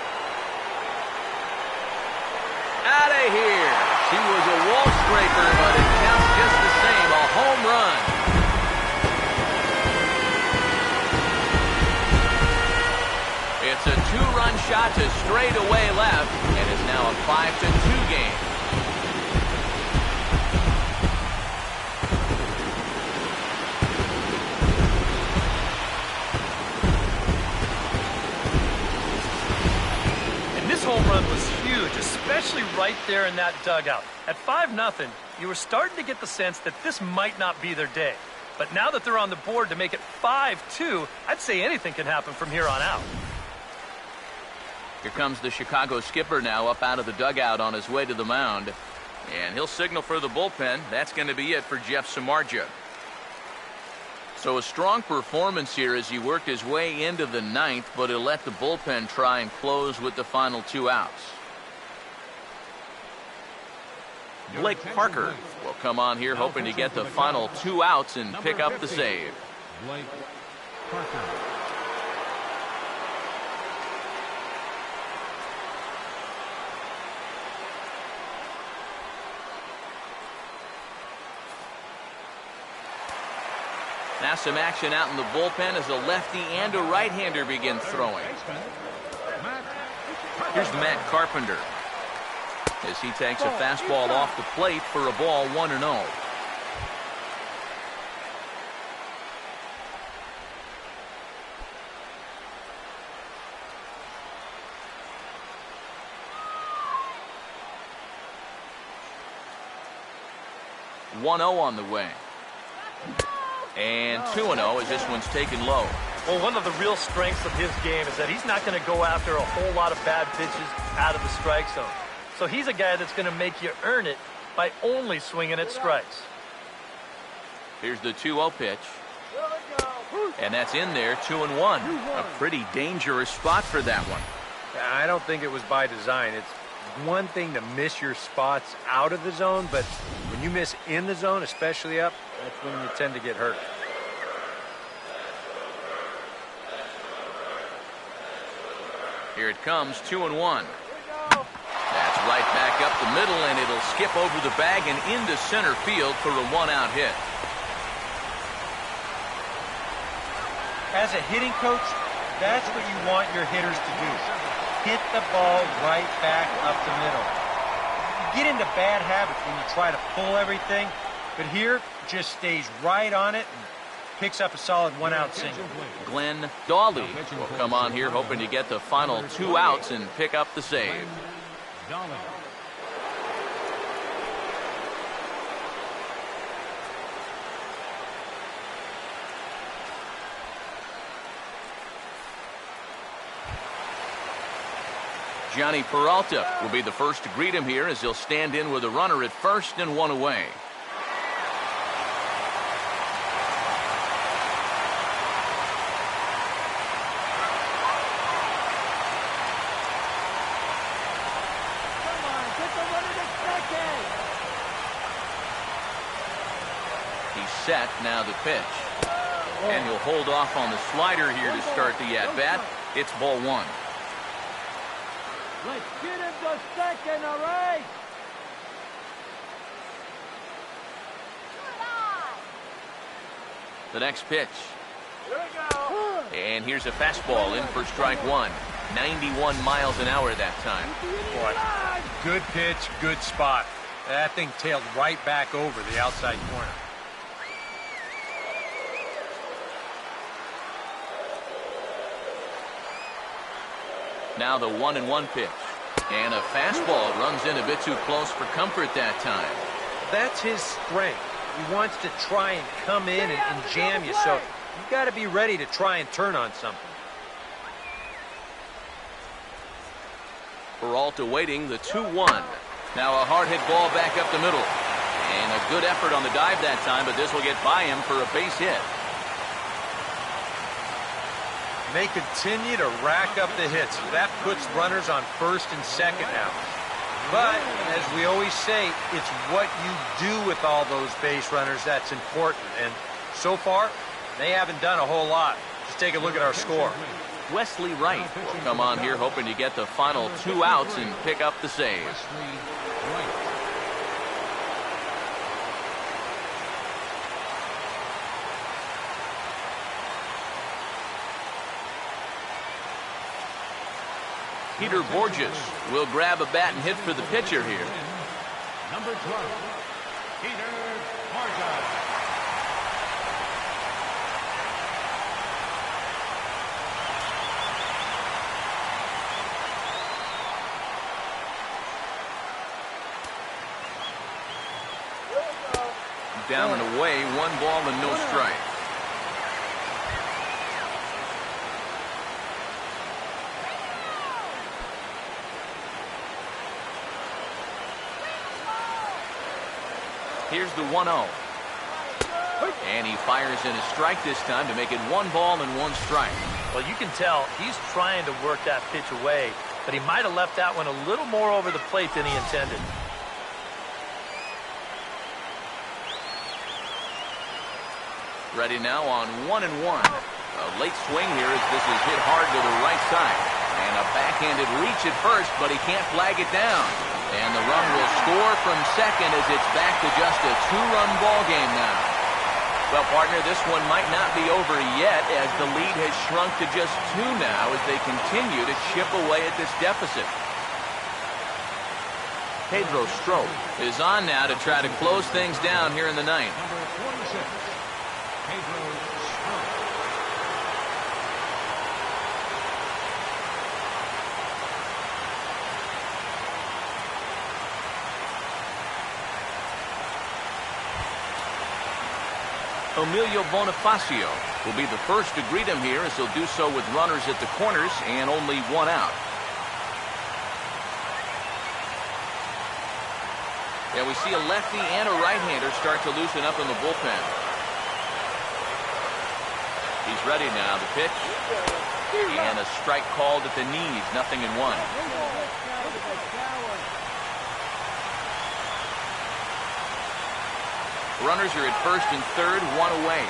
Out of here. She was a wall scraper, but it counts just the same. A home run. It's a two-run shot to straightaway left, and is now a 5-2 game. Home run was huge, especially right there in that dugout. At 5-0, you were starting to get the sense that this might not be their day. But now that they're on the board to make it 5-2, I'd say anything can happen from here on out. Here comes the Chicago skipper now up out of the dugout on his way to the mound. And he'll signal for the bullpen. That's going to be it for Jeff Samardzija. So a strong performance here as he worked his way into the ninth, but he'll let the bullpen try and close with the final 2 outs. Blake Parker will come on here hoping to get the final 2 outs and pick up the save. Blake Parker. Now some action out in the bullpen as a lefty and a right-hander begin throwing. Here's Matt Carpenter as he takes a fastball off the plate for a ball, 1-0. On the way. And 2-0 as this one's taken low. Well, one of the real strengths of his game is that he's not going to go after a whole lot of bad pitches out of the strike zone. So he's a guy that's going to make you earn it by only swinging at strikes. Here's the 2-0 pitch. And that's in there, 2-1. A pretty dangerous spot for that one. I don't think it was by design. It's one thing to miss your spots out of the zone, but when you miss in the zone, especially up, that's when you tend to get hurt. Here it comes, 2-1. That's right back up the middle, and it'll skip over the bag and into center field for a 1-out hit. As a hitting coach, that's what you want your hitters to do. Hit the ball right back up the middle. You get into bad habits when you try to pull everything, but here just stays right on it and picks up a solid one-out single. Glenn Dawley will come on here hoping to get the final 2 outs and pick up the save. Johnny Peralta will be the first to greet him here as he'll stand in with a runner at first and 1 away. Come on, get the runner to second. He's set, now the pitch. And he'll hold off on the slider here to start the at-bat. It's ball 1. Let's get him to second, all right? The next pitch. And here's a fastball in for strike 1. 91 miles an hour that time. Boy, good pitch, good spot. That thing tailed right back over the outside corner. Now the 1-1 pitch. And a fastball runs in a bit too close for comfort that time. That's his strength. He wants to try and come in and jam you, so you've got to be ready to try and turn on something. Peralta waiting, the 2-1. Now a hard hit ball back up the middle. And a good effort on the dive that time, but this will get by him for a base hit. They continue to rack up the hits. That puts runners on first and second now. But, as we always say, it's what you do with all those base runners that's important. And so far, they haven't done a whole lot. Just take a look at our score. Wesley Wright will come on here hoping to get the final 2 outs and pick up the save. Peter Borges will grab a bat and hit for the pitcher here. Number 12, Peter Borges. Down and away, 1 ball and no strike. Here's the 1-0. And he fires in a strike this time to make it 1 ball and 1 strike. Well, you can tell he's trying to work that pitch away, but he might have left that one a little more over the plate than he intended. Ready now on 1-1. A late swing here as this is hit hard to the right side. And a backhanded reach at first, but he can't flag it down. And the run will score from second as it's back to just a 2-run ball game now. Well, partner, this one might not be over yet as the lead has shrunk to just 2 now as they continue to chip away at this deficit. Pedro Strop is on now to try to close things down here in the ninth. Number 46, Pedro Strop. Emilio Bonifacio will be the first to greet him here as he'll do so with runners at the corners and only 1 out. And we see a lefty and a right-hander start to loosen up in the bullpen. He's ready now. The pitch. And a strike called at the knees. 0-1. Runners are at first and third, 1 away.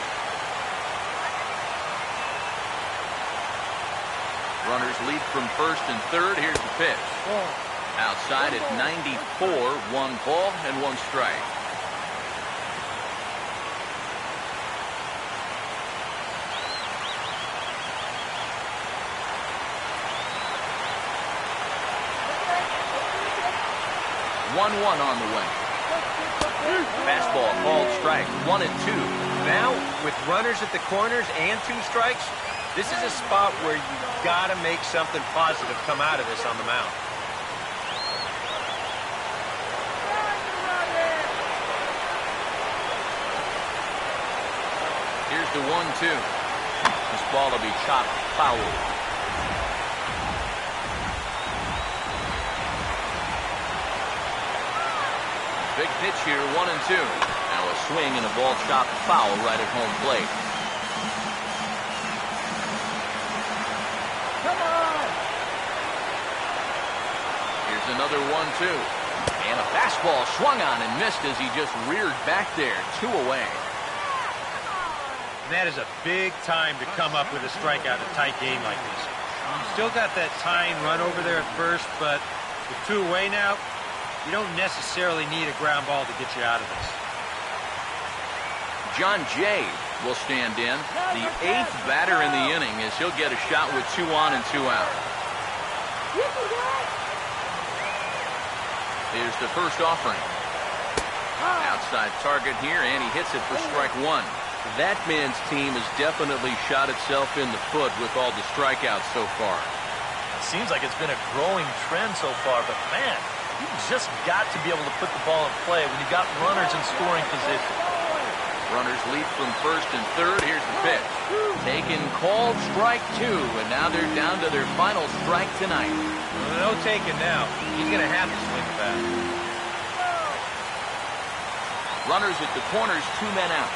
Runners lead from first and third. Here's the pitch. Outside at 94, 1 ball and 1 strike. 1-1 on the way. Fastball called strike, 1-2. Now, with runners at the corners and 2 strikes, this is a spot where you got to make something positive come out of this on the mound. Here's the 1-2. This ball will be chopped foul. Big pitch here, 1-2. Now a swing and a ball chopped foul right at home plate. Come on! Here's another 1-2. And a fastball swung on and missed as he just reared back there. 2 away. And that is a big time to come up with a strikeout in a tight game like this. You still got that tying run over there at first, but with 2 away now, you don't necessarily need a ground ball to get you out of this. John Jay will stand in. The 8th batter in the inning as he'll get a shot with 2 on and 2 out. Here's the first offering. Outside target here, and he hits it for strike 1. That man's team has definitely shot itself in the foot with all the strikeouts so far. It seems like it's been a growing trend so far, but man, you just got to be able to put the ball in play when you got runners in scoring position. Runners lead from first and third. Here's the pitch. Taken, called, strike 2, and now they're down to their final strike tonight. Well, no taking now. He's going to have to swing the bat. Runners at the corners, 2 men out.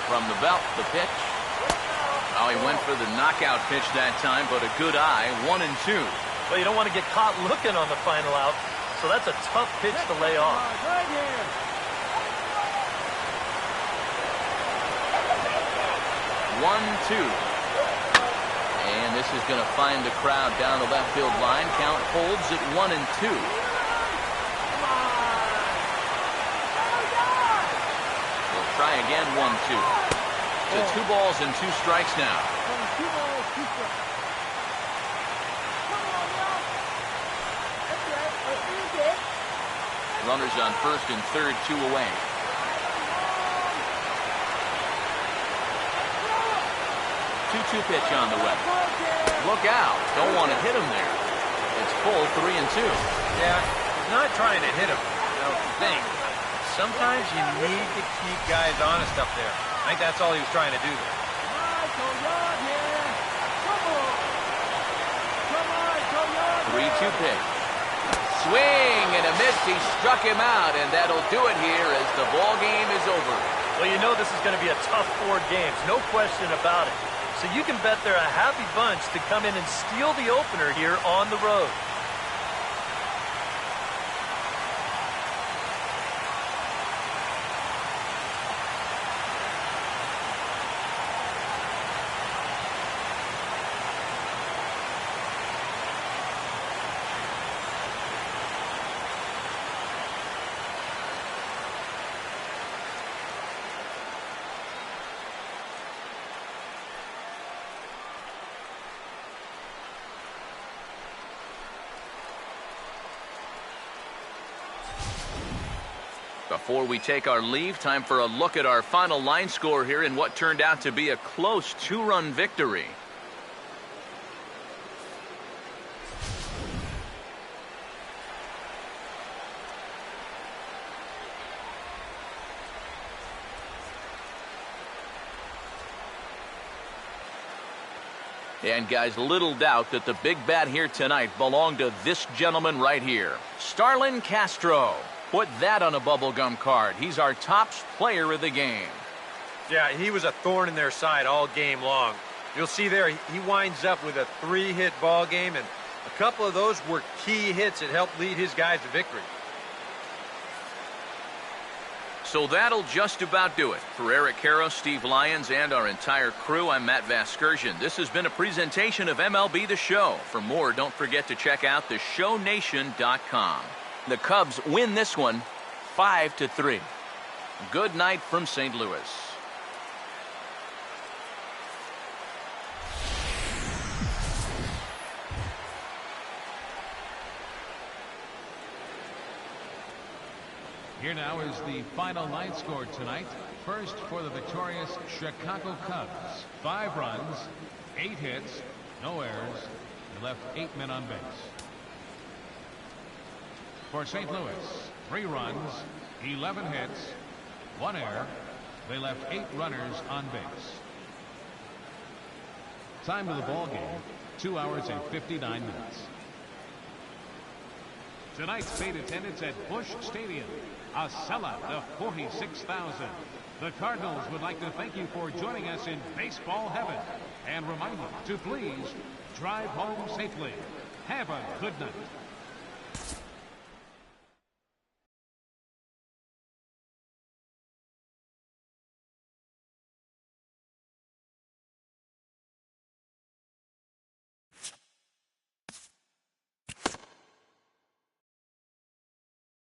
From the belt, the pitch. Oh, he went for the knockout pitch that time, but a good eye, 1-2. Well, you don't want to get caught looking on the final out, so that's a tough pitch to lay off. 1-2. And this is going to find the crowd down the left field line. Count holds at 1-2. We'll try again, 1-2. So 2 balls and 2 strikes now. Runners on first and third, 2 away. 2-2 pitch on the way. Look out. Don't want to hit him there. It's full, 3-2. Yeah, he's not trying to hit him. No thing. Sometimes you need to keep guys honest up there. I think that's all he was trying to do there. 3-2 pitch. Swing and a miss. He struck him out, and that'll do it here as the ball game is over. Well, you know this is going to be a tough 4 games, no question about it. So you can bet they're a happy bunch to come in and steal the opener here on the road. Before we take our leave, time for a look at our final line score here in what turned out to be a close 2-run victory. And guys, little doubt that the big bat here tonight belonged to this gentleman right here, Starlin Castro. Put that on a bubblegum card. He's our top player of the game. Yeah, he was a thorn in their side all game long. You'll see there, he winds up with a 3-hit ball game, and a couple of those were key hits that helped lead his guys to victory. So that'll just about do it. For Eric Caro, Steve Lyons, and our entire crew, I'm Matt Vasgersian. This has been a presentation of MLB The Show. For more, don't forget to check out theshownation.com. The Cubs win this one 5-3. Good night from St. Louis. Here now is the final line score tonight. First for the victorious Chicago Cubs. 5 runs, 8 hits, no errors. They left 8 men on base. For St. Louis, 3 runs, 11 hits, 1 error. They left 8 runners on base. Time of the ball game, 2 hours and 59 minutes. Tonight's paid attendance at Busch Stadium, a sellout of 46,000. The Cardinals would like to thank you for joining us in baseball heaven and remind you to please drive home safely. Have a good night.